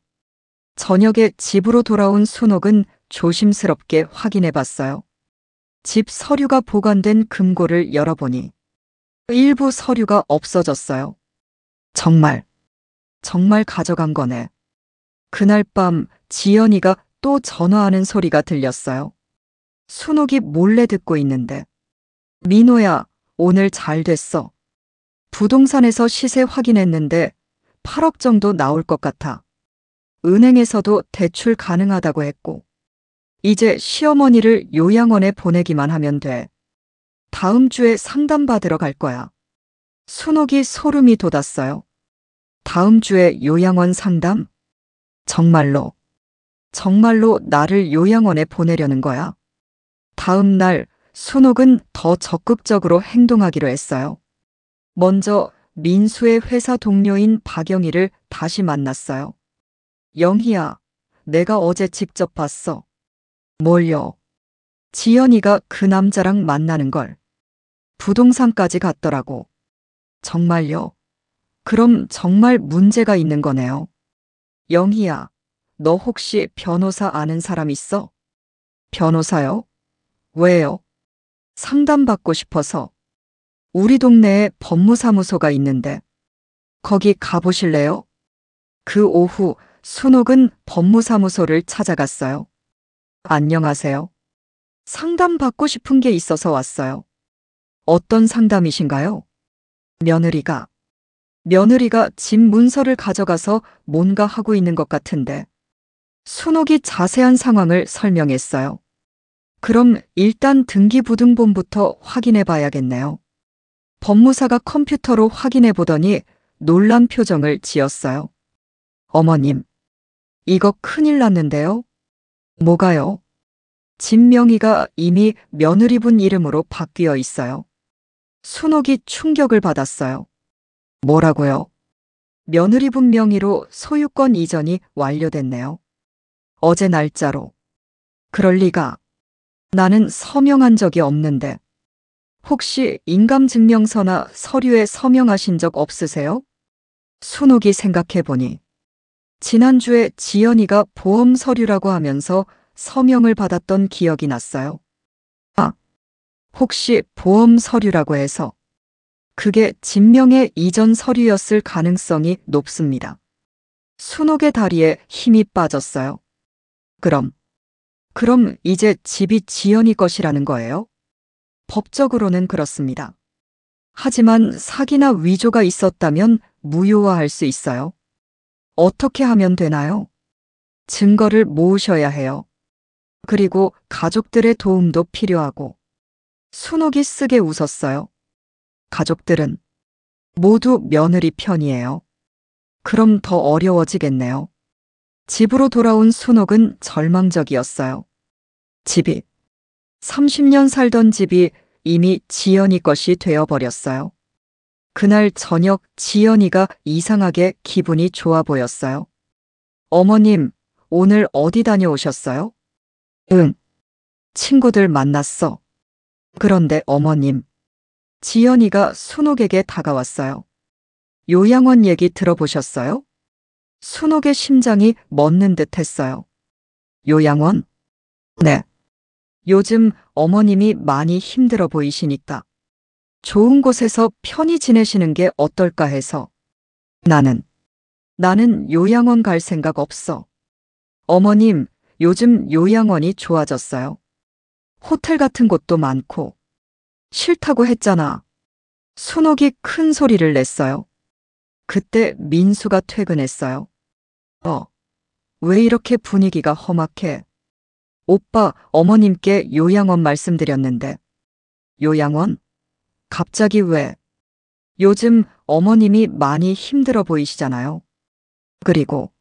A: 저녁에 집으로 돌아온 순옥은 조심스럽게 확인해 봤어요. 집 서류가 보관된 금고를 열어보니 일부 서류가 없어졌어요. 정말 가져간 거네. 그날 밤 지연이가 또 전화하는 소리가 들렸어요. 순옥이 몰래 듣고 있는데. 민호야, 오늘 잘 됐어. 부동산에서 시세 확인했는데 8억 정도 나올 것 같아. 은행에서도 대출 가능하다고 했고. 이제 시어머니를 요양원에 보내기만 하면 돼. 다음 주에 상담받으러 갈 거야. 순옥이 소름이 돋았어요. 다음 주에 요양원 상담? 정말로 나를 요양원에 보내려는 거야. 다음 날 순옥은 더 적극적으로 행동하기로 했어요. 먼저 민수의 회사 동료인 박영희를 다시 만났어요. 영희야, 내가 어제 직접 봤어. 뭘요? 지연이가 그 남자랑 만나는 걸. 부동산까지 갔더라고. 정말요? 그럼 정말 문제가 있는 거네요. 영희야, 너 혹시 변호사 아는 사람 있어? 변호사요? 왜요? 상담받고 싶어서. 우리 동네에 법무사무소가 있는데. 거기 가보실래요? 그 오후 순옥은 법무사무소를 찾아갔어요. 안녕하세요. 상담받고 싶은 게 있어서 왔어요. 어떤 상담이신가요? 며느리가 집 문서를 가져가서 뭔가 하고 있는 것 같은데. 순옥이 자세한 상황을 설명했어요. 그럼 일단 등기부등본부터 확인해 봐야겠네요. 법무사가 컴퓨터로 확인해 보더니 놀란 표정을 지었어요. 어머님, 이거 큰일 났는데요? 뭐가요? 집 명의가 이미 며느리분 이름으로 바뀌어 있어요. 순옥이 충격을 받았어요. 뭐라고요? 며느리분 명의로 소유권 이전이 완료됐네요. 어제 날짜로. 그럴 리가. 나는 서명한 적이 없는데. 혹시 인감증명서나 서류에 서명하신 적 없으세요? 순옥이 생각해보니 지난주에 지연이가 보험 서류라고 하면서 서명을 받았던 기억이 났어요. 아, 혹시 보험 서류라고 해서 그게 진명의 이전 서류였을 가능성이 높습니다. 순옥의 다리에 힘이 빠졌어요. 그럼 이제 집이 지연이 것이라는 거예요? 법적으로는 그렇습니다. 하지만 사기나 위조가 있었다면 무효화할 수 있어요. 어떻게 하면 되나요? 증거를 모으셔야 해요. 그리고 가족들의 도움도 필요하고. 순옥이 쓰게 웃었어요. 가족들은 모두 며느리 편이에요. 그럼 더 어려워지겠네요. 집으로 돌아온 순옥은 절망적이었어요. 집이 30년 살던 집이 이미 지연이 것이 되어버렸어요. 그날 저녁 지연이가 이상하게 기분이 좋아 보였어요. 어머님, 오늘 어디 다녀오셨어요? 응, 친구들 만났어. 그런데 어머님, 지연이가 순옥에게 다가왔어요. 요양원 얘기 들어보셨어요? 순옥의 심장이 멎는 듯 했어요. 요양원? 네. 요즘 어머님이 많이 힘들어 보이시니까 좋은 곳에서 편히 지내시는 게 어떨까 해서. 나는 요양원 갈 생각 없어. 어머님, 요즘 요양원이 좋아졌어요. 호텔 같은 곳도 많고. 싫다고 했잖아. 순옥이 큰 소리를 냈어요. 그때 민수가 퇴근했어요. 왜 이렇게 분위기가 험악해? 오빠, 어머님께 요양원 말씀드렸는데. 요양원? 갑자기 왜? 요즘 어머님이 많이 힘들어 보이시잖아요. 그리고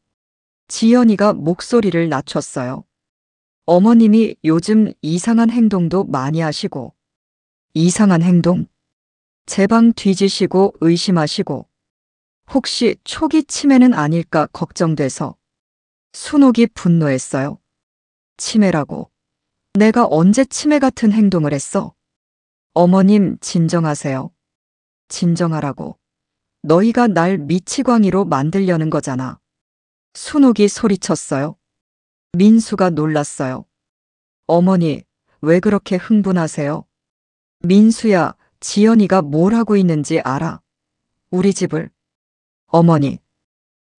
A: 지연이가 목소리를 낮췄어요. 어머님이 요즘 이상한 행동도 많이 하시고. 이상한 행동? 제 방 뒤지시고 의심하시고. 혹시 초기 치매는 아닐까 걱정돼서. 순옥이 분노했어요. 치매라고. 내가 언제 치매 같은 행동을 했어? 어머님, 진정하세요. 진정하라고. 너희가 날 미치광이로 만들려는 거잖아. 순옥이 소리쳤어요. 민수가 놀랐어요. 어머니, 왜 그렇게 흥분하세요? 민수야, 지연이가 뭘 하고 있는지 알아? 우리 집을. 어머니.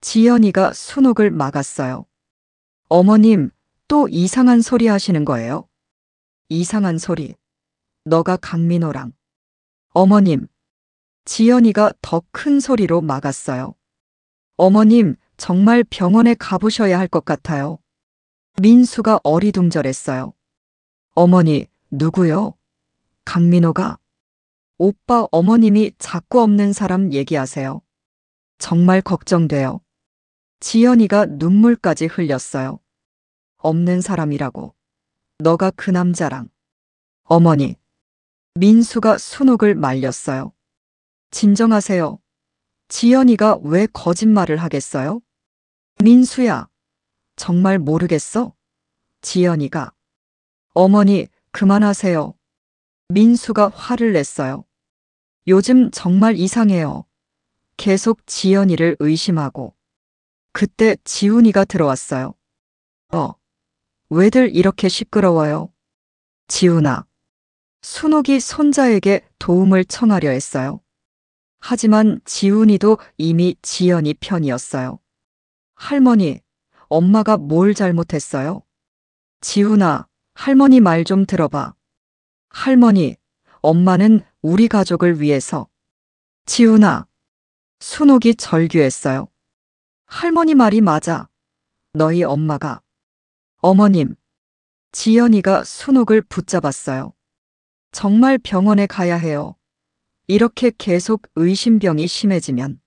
A: 지연이가 순옥을 막았어요. 어머님, 또 이상한 소리 하시는 거예요? 이상한 소리. 너가 강민호랑. 어머님. 지연이가 더 큰 소리로 막았어요. 어머님, 정말 병원에 가보셔야 할 것 같아요. 민수가 어리둥절했어요. 어머니, 누구요? 강민호가. 오빠, 어머님이 자꾸 없는 사람 얘기하세요. 정말 걱정돼요. 지연이가 눈물까지 흘렸어요. 없는 사람이라고. 너가 그 남자랑. 어머니. 민수가 순옥을 말렸어요. 진정하세요. 지연이가 왜 거짓말을 하겠어요? 민수야. 정말 모르겠어? 지연이가. 어머니, 그만하세요. 민수가 화를 냈어요. 요즘 정말 이상해요. 계속 지연이를 의심하고. 그때 지훈이가 들어왔어요. 왜들 이렇게 시끄러워요? 지훈아. 순옥이 손자에게 도움을 청하려 했어요. 하지만 지훈이도 이미 지연이 편이었어요. 할머니, 엄마가 뭘 잘못했어요? 지훈아, 할머니 말 좀 들어봐. 할머니, 엄마는 우리 가족을 위해서. 지훈아. 순옥이 절규했어요. 할머니 말이 맞아. 너희 엄마가. 어머님. 지연이가 순옥을 붙잡았어요. 정말 병원에 가야 해요. 이렇게 계속 의심병이 심해지면.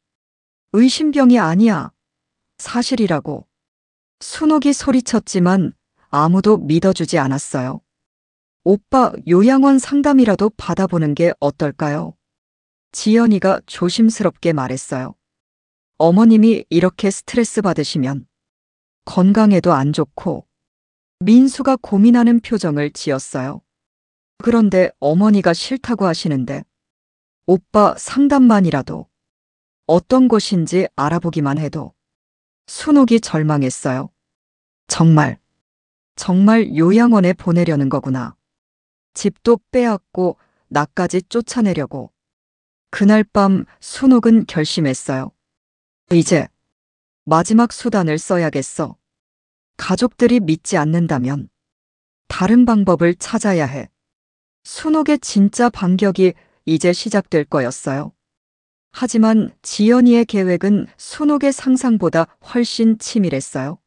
A: 의심병이 아니야. 사실이라고. 순옥이 소리쳤지만 아무도 믿어주지 않았어요. 오빠, 요양원 상담이라도 받아보는 게 어떨까요? 지연이가 조심스럽게 말했어요. 어머님이 이렇게 스트레스 받으시면 건강에도 안 좋고. 민수가 고민하는 표정을 지었어요. 그런데 어머니가 싫다고 하시는데 오빠 상담만이라도 어떤 곳인지 알아보기만 해도. 순옥이 절망했어요. 정말 요양원에 보내려는 거구나. 집도 빼앗고 나까지 쫓아내려고. 그날 밤 순옥은 결심했어요. 이제 마지막 수단을 써야겠어. 가족들이 믿지 않는다면 다른 방법을 찾아야 해. 순옥의 진짜 반격이 이제 시작될 거였어요. 하지만 지연이의 계획은 순옥의 상상보다 훨씬 치밀했어요.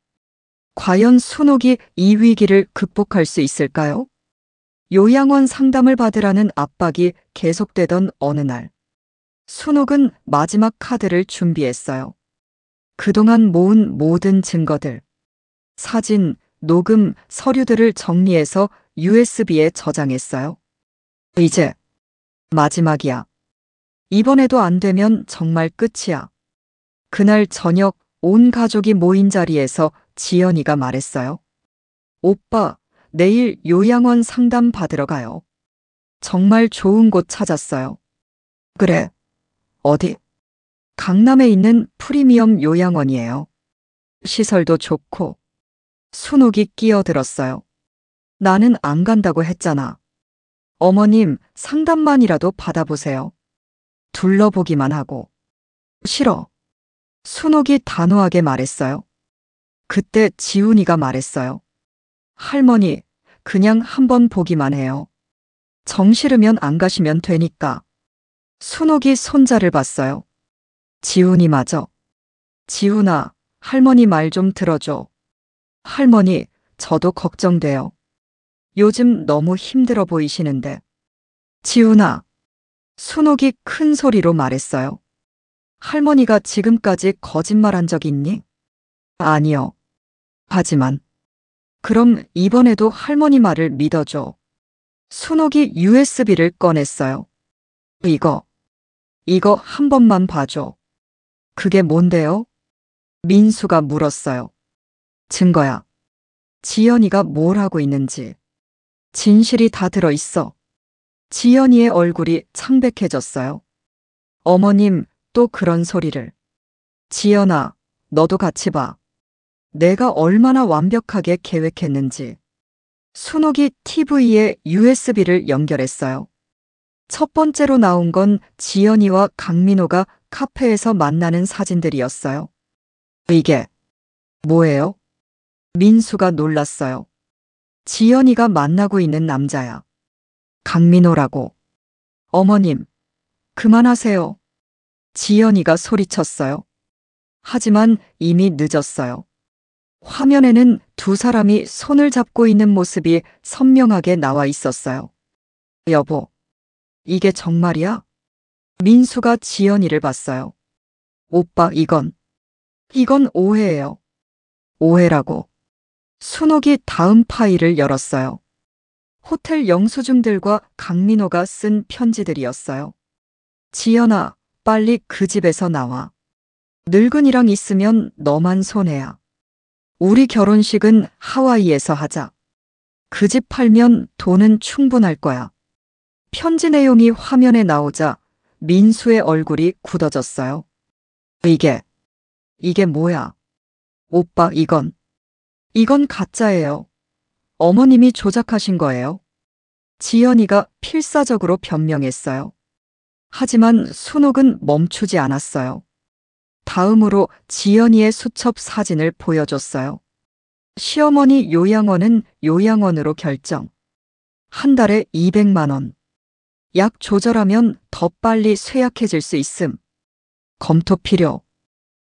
A: 과연 순옥이 이 위기를 극복할 수 있을까요? 요양원 상담을 받으라는 압박이 계속되던 어느 날, 순옥은 마지막 카드를 준비했어요. 그동안 모은 모든 증거들, 사진, 녹음, 서류들을 정리해서 USB에 저장했어요. 이제 마지막이야. 이번에도 안 되면 정말 끝이야. 그날 저녁 온 가족이 모인 자리에서 지연이가 말했어요. 오빠, 내일 요양원 상담 받으러 가요. 정말 좋은 곳 찾았어요. 그래. 어디? 강남에 있는 프리미엄 요양원이에요. 시설도 좋고. 순옥이 끼어들었어요. 나는 안 간다고 했잖아. 어머님, 상담만이라도 받아보세요. 둘러보기만 하고. 싫어. 순옥이 단호하게 말했어요. 그때 지훈이가 말했어요. 할머니, 그냥 한번 보기만 해요. 정 싫으면 안 가시면 되니까. 순옥이 손자를 봤어요. 지훈이마저. 지훈아, 할머니 말 좀 들어줘. 할머니, 저도 걱정돼요. 요즘 너무 힘들어 보이시는데. 지훈아. 순옥이 큰 소리로 말했어요. 할머니가 지금까지 거짓말한 적 있니? 아니요. 하지만. 그럼 이번에도 할머니 말을 믿어줘. 순옥이 USB를 꺼냈어요. 이거 한 번만 봐줘. 그게 뭔데요? 민수가 물었어요. 증거야. 지연이가 뭘 하고 있는지. 진실이 다 들어있어. 지연이의 얼굴이 창백해졌어요. 어머님, 또 그런 소리를. 지연아, 너도 같이 봐. 내가 얼마나 완벽하게 계획했는지. 순옥이 TV에 USB를 연결했어요. 첫 번째로 나온 건 지연이와 강민호가 카페에서 만나는 사진들이었어요. 이게 뭐예요? 민수가 놀랐어요. 지연이가 만나고 있는 남자야. 강민호라고. 어머님, 그만하세요. 지연이가 소리쳤어요. 하지만 이미 늦었어요. 화면에는 두 사람이 손을 잡고 있는 모습이 선명하게 나와 있었어요. 여보, 이게 정말이야? 민수가 지연이를 봤어요. 오빠, 이건 오해예요. 오해라고. 순옥이 다음 파일을 열었어요. 호텔 영수증들과 강민호가 쓴 편지들이었어요. 지연아, 빨리 그 집에서 나와. 늙은이랑 있으면 너만 손해야. 우리 결혼식은 하와이에서 하자. 그 집 팔면 돈은 충분할 거야. 편지 내용이 화면에 나오자 민수의 얼굴이 굳어졌어요. 이게 뭐야? 오빠, 이건 가짜예요. 어머님이 조작하신 거예요. 지연이가 필사적으로 변명했어요. 하지만 순옥은 멈추지 않았어요. 다음으로 지연이의 수첩 사진을 보여줬어요. 시어머니 요양원은 요양원으로 결정. 한 달에 200만 원. 약 조절하면 더 빨리 쇠약해질 수 있음. 검토 필요.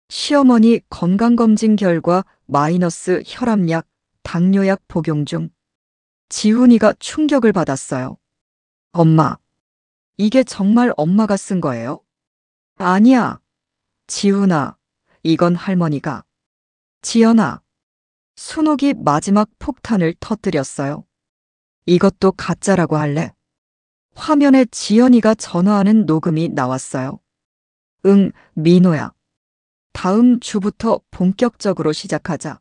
A: 시어머니 건강검진 결과 마이너스 혈압약, 당뇨약 복용 중. 지훈이가 충격을 받았어요. 엄마, 이게 정말 엄마가 쓴 거예요? 아니야. 지훈아, 이건 할머니가. 지연아. 순옥이 마지막 폭탄을 터뜨렸어요. 이것도 가짜라고 할래? 화면에 지연이가 전화하는 녹음이 나왔어요. 응, 민호야. 다음 주부터 본격적으로 시작하자.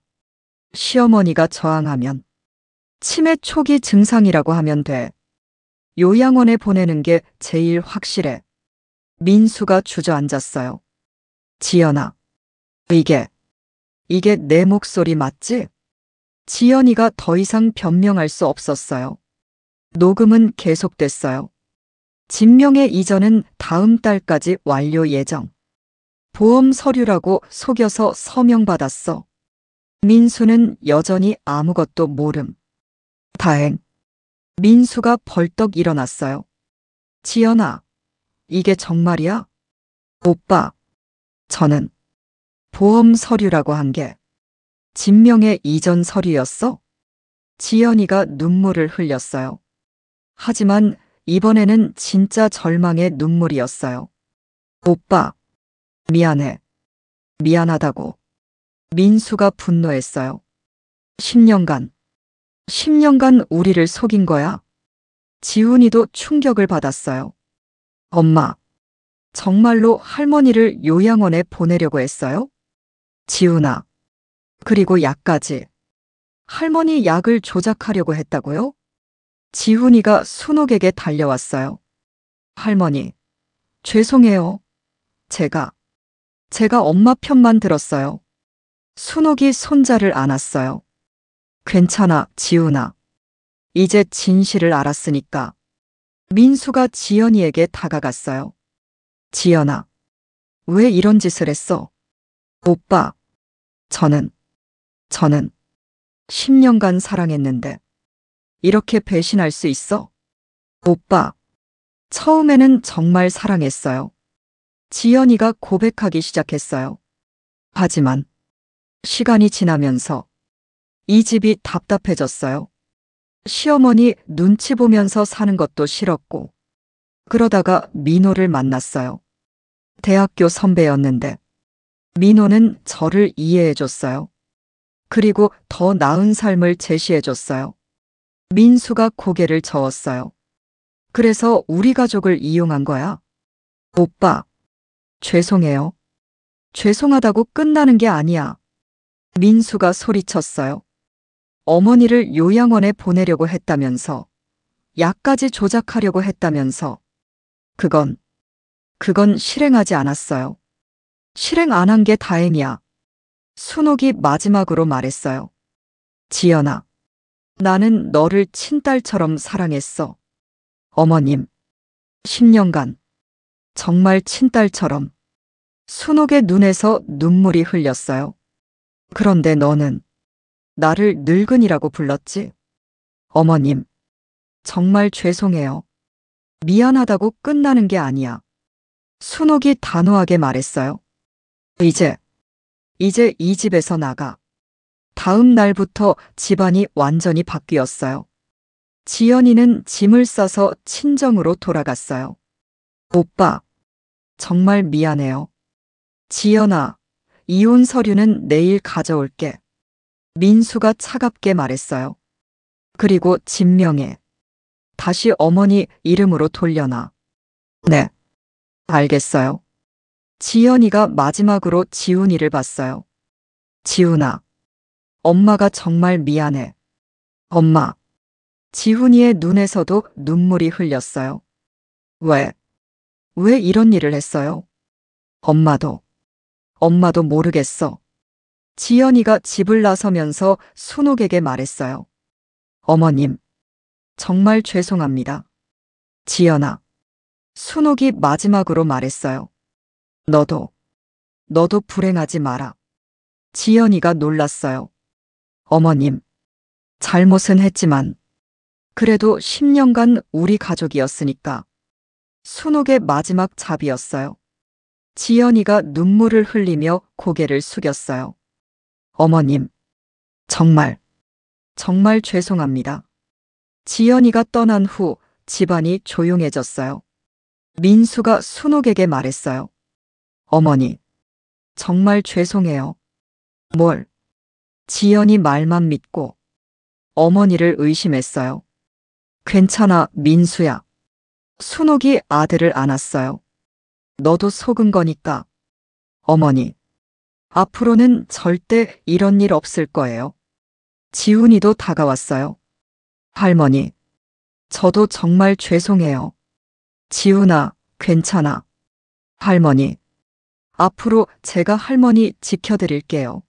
A: 시어머니가 저항하면 치매 초기 증상이라고 하면 돼. 요양원에 보내는 게 제일 확실해. 민수가 주저앉았어요. 지연아, 이게 내 목소리 맞지? 지연이가 더 이상 변명할 수 없었어요. 녹음은 계속됐어요. 진명의 이전은 다음 달까지 완료 예정. 보험 서류라고 속여서 서명받았어. 민수는 여전히 아무것도 모름. 다행. 민수가 벌떡 일어났어요. 지연아, 이게 정말이야? 오빠, 저는 보험 서류라고 한 게 진명의 이전 서류였어? 지연이가 눈물을 흘렸어요. 하지만 이번에는 진짜 절망의 눈물이었어요. 오빠, 미안해. 미안하다고. 민수가 분노했어요. 10년간 우리를 속인 거야. 지훈이도 충격을 받았어요. 엄마, 정말로 할머니를 요양원에 보내려고 했어요? 지훈아, 그리고 약까지. 할머니 약을 조작하려고 했다고요? 지훈이가 순옥에게 달려왔어요. 할머니, 죄송해요. 제가 엄마 편만 들었어요. 순옥이 손자를 안았어요. 괜찮아, 지훈아. 이제 진실을 알았으니까. 민수가 지연이에게 다가갔어요. 지연아, 왜 이런 짓을 했어? 오빠, 저는 10년간 사랑했는데 이렇게 배신할 수 있어? 오빠, 처음에는 정말 사랑했어요. 지연이가 고백하기 시작했어요. 하지만 시간이 지나면서 이 집이 답답해졌어요. 시어머니 눈치 보면서 사는 것도 싫었고, 그러다가 민호를 만났어요. 대학교 선배였는데 민호는 저를 이해해줬어요. 그리고 더 나은 삶을 제시해줬어요. 민수가 고개를 저었어요. 그래서 우리 가족을 이용한 거야. 오빠, 죄송해요. 죄송하다고 끝나는 게 아니야. 민수가 소리쳤어요. 어머니를 요양원에 보내려고 했다면서, 약까지 조작하려고 했다면서. 그건 실행하지 않았어요. 실행 안 한 게 다행이야. 순옥이 마지막으로 말했어요. 지연아, 나는 너를 친딸처럼 사랑했어. 어머님, 10년간, 정말 친딸처럼. 순옥의 눈에서 눈물이 흘렸어요. 그런데 너는 나를 늙은이라고 불렀지? 어머님, 정말 죄송해요. 미안하다고 끝나는 게 아니야. 순옥이 단호하게 말했어요. 이제 이 집에서 나가. 다음 날부터 집안이 완전히 바뀌었어요. 지연이는 짐을 싸서 친정으로 돌아갔어요. 오빠, 정말 미안해요. 지연아, 이혼 서류는 내일 가져올게. 민수가 차갑게 말했어요. 그리고 진명에 다시 어머니 이름으로 돌려놔. 네, 알겠어요. 지연이가 마지막으로 지훈이를 봤어요. 지훈아, 엄마가 정말 미안해. 엄마. 지훈이의 눈에서도 눈물이 흘렸어요. 왜 이런 일을 했어요? 엄마도 모르겠어. 지연이가 집을 나서면서 순옥에게 말했어요. 어머님, 정말 죄송합니다. 지연아, 순옥이 마지막으로 말했어요. 너도 불행하지 마라. 지연이가 놀랐어요. 어머님, 잘못은 했지만 그래도 10년간 우리 가족이었으니까. 순옥의 마지막 잡이었어요. 지연이가 눈물을 흘리며 고개를 숙였어요. 어머님, 정말 죄송합니다. 지연이가 떠난 후 집안이 조용해졌어요. 민수가 순옥에게 말했어요. 어머니, 정말 죄송해요. 뭘? 지연이 말만 믿고 어머니를 의심했어요. 괜찮아, 민수야. 순옥이 아들을 안았어요. 너도 속은 거니까. 어머니, 앞으로는 절대 이런 일 없을 거예요. 지훈이도 다가왔어요. 할머니, 저도 정말 죄송해요. 지훈아, 괜찮아. 할머니, 앞으로 제가 할머니 지켜드릴게요.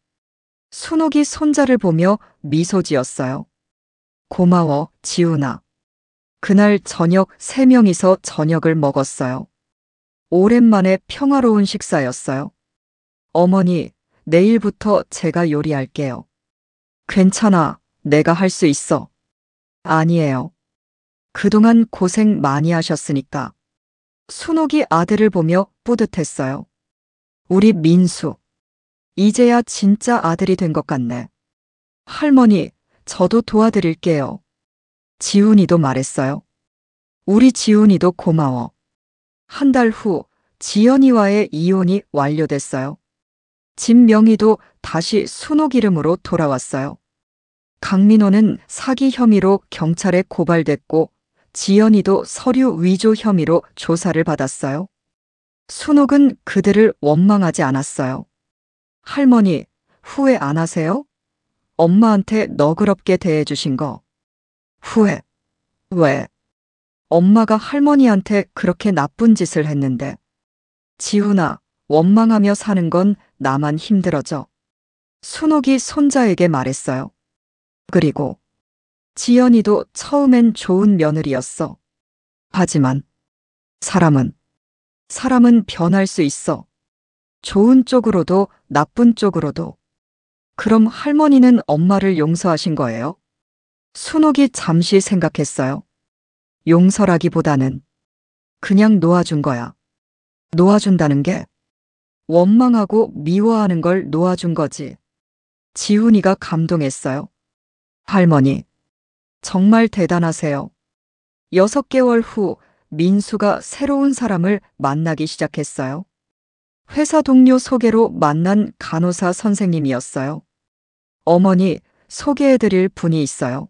A: 순옥이 손자를 보며 미소 지었어요. 고마워, 지훈아. 그날 저녁 3명이서 저녁을 먹었어요. 오랜만에 평화로운 식사였어요. 어머니, 내일부터 제가 요리할게요. 괜찮아, 내가 할 수 있어. 아니에요. 그동안 고생 많이 하셨으니까. 순옥이 아들을 보며 뿌듯했어요. 우리 민수. 이제야 진짜 아들이 된 것 같네. 할머니, 저도 도와드릴게요. 지훈이도 말했어요. 우리 지훈이도 고마워. 한 달 후, 지연이와의 이혼이 완료됐어요. 집 명의도 다시 순옥 이름으로 돌아왔어요. 강민호는 사기 혐의로 경찰에 고발됐고, 지연이도 서류 위조 혐의로 조사를 받았어요. 순옥은 그들을 원망하지 않았어요. 할머니, 후회 안 하세요? 엄마한테 너그럽게 대해주신 거. 후회. 왜? 엄마가 할머니한테 그렇게 나쁜 짓을 했는데. 지훈아, 원망하며 사는 건 나만 힘들어져. 순옥이 손자에게 말했어요. 그리고 지연이도 처음엔 좋은 며느리였어. 하지만 사람은 변할 수 있어. 좋은 쪽으로도 나쁜 쪽으로도. 그럼 할머니는 엄마를 용서하신 거예요? 순옥이 잠시 생각했어요. 용서라기보다는 그냥 놓아준 거야. 놓아준다는 게 원망하고 미워하는 걸 놓아준 거지. 지훈이가 감동했어요. 할머니, 정말 대단하세요. 6개월 후 민수가 새로운 사람을 만나기 시작했어요. 회사 동료 소개로 만난 간호사 선생님이었어요. 어머니, 소개해드릴 분이 있어요.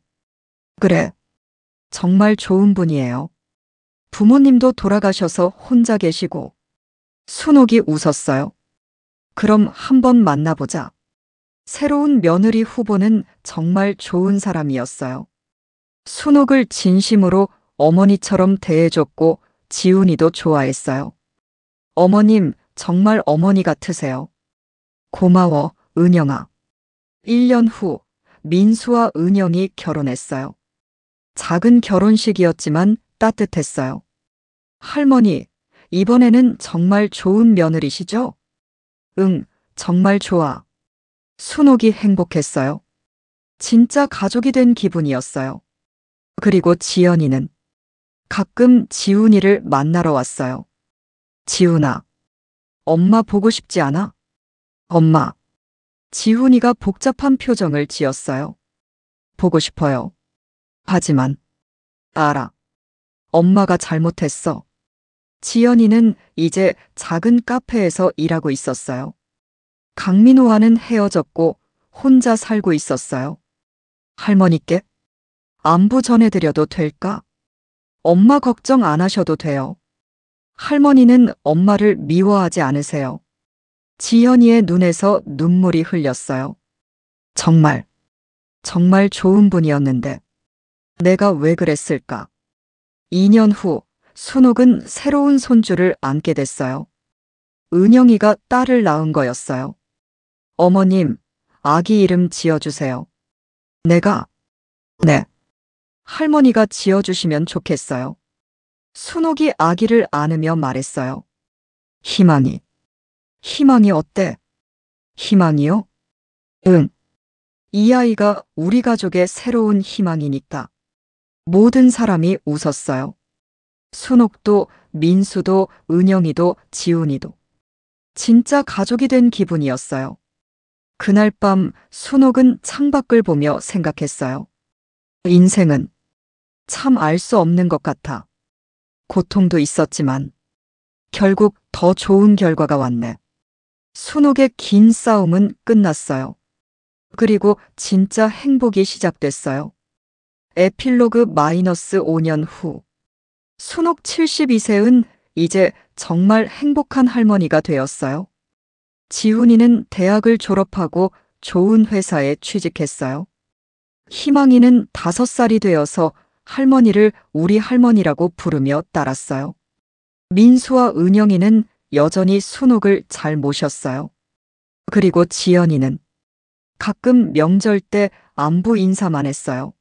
A: 그래, 정말 좋은 분이에요. 부모님도 돌아가셔서 혼자 계시고. 순옥이 웃었어요. 그럼 한번 만나보자. 새로운 며느리 후보는 정말 좋은 사람이었어요. 순옥을 진심으로 어머니처럼 대해줬고 지훈이도 좋아했어요. 어머님, 정말 어머니 같으세요. 고마워, 은영아. 1년 후 민수와 은영이 결혼했어요. 작은 결혼식이었지만 따뜻했어요. 할머니, 이번에는 정말 좋은 며느리시죠? 응, 정말 좋아. 순옥이 행복했어요. 진짜 가족이 된 기분이었어요. 그리고 지연이는 가끔 지훈이를 만나러 왔어요. 지훈아, 엄마 보고 싶지 않아? 엄마. 지훈이가 복잡한 표정을 지었어요. 보고 싶어요. 하지만 알아. 엄마가 잘못했어. 지연이는 이제 작은 카페에서 일하고 있었어요. 강민호와는 헤어졌고 혼자 살고 있었어요. 할머니께 안부 전해드려도 될까? 엄마 걱정 안 하셔도 돼요. 할머니는 엄마를 미워하지 않으세요. 지연이의 눈에서 눈물이 흘렸어요. 정말 좋은 분이었는데 내가 왜 그랬을까? 2년 후 순옥은 새로운 손주를 안게 됐어요. 은영이가 딸을 낳은 거였어요. 어머님, 아기 이름 지어주세요. 내가? 네. 할머니가 지어주시면 좋겠어요. 순옥이 아기를 안으며 말했어요. 희망이. 희망이 어때? 희망이요? 응. 이 아이가 우리 가족의 새로운 희망이니까. 모든 사람이 웃었어요. 순옥도, 민수도, 은영이도, 지훈이도. 진짜 가족이 된 기분이었어요. 그날 밤 순옥은 창밖을 보며 생각했어요. 인생은 참 알 수 없는 것 같아. 고통도 있었지만 결국 더 좋은 결과가 왔네. 순옥의 긴 싸움은 끝났어요. 그리고 진짜 행복이 시작됐어요. 에필로그 -5년 후. 순옥 72세은 이제 정말 행복한 할머니가 되었어요. 지훈이는 대학을 졸업하고 좋은 회사에 취직했어요. 희망이는 5살이 되어서 할머니를 우리 할머니라고 부르며 따랐어요. 민수와 은영이는 여전히 순옥을 잘 모셨어요. 그리고 지연이는 가끔 명절 때 안부 인사만 했어요.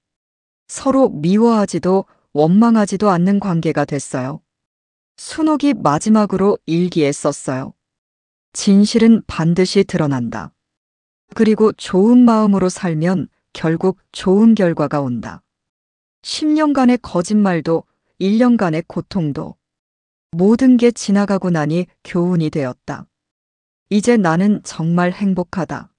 A: 서로 미워하지도 원망하지도 않는 관계가 됐어요. 순옥이 마지막으로 일기에 썼어요. 진실은 반드시 드러난다. 그리고 좋은 마음으로 살면 결국 좋은 결과가 온다. 10년간의 거짓말도 1년간의 고통도 모든 게 지나가고 나니 교훈이 되었다. 이제 나는 정말 행복하다.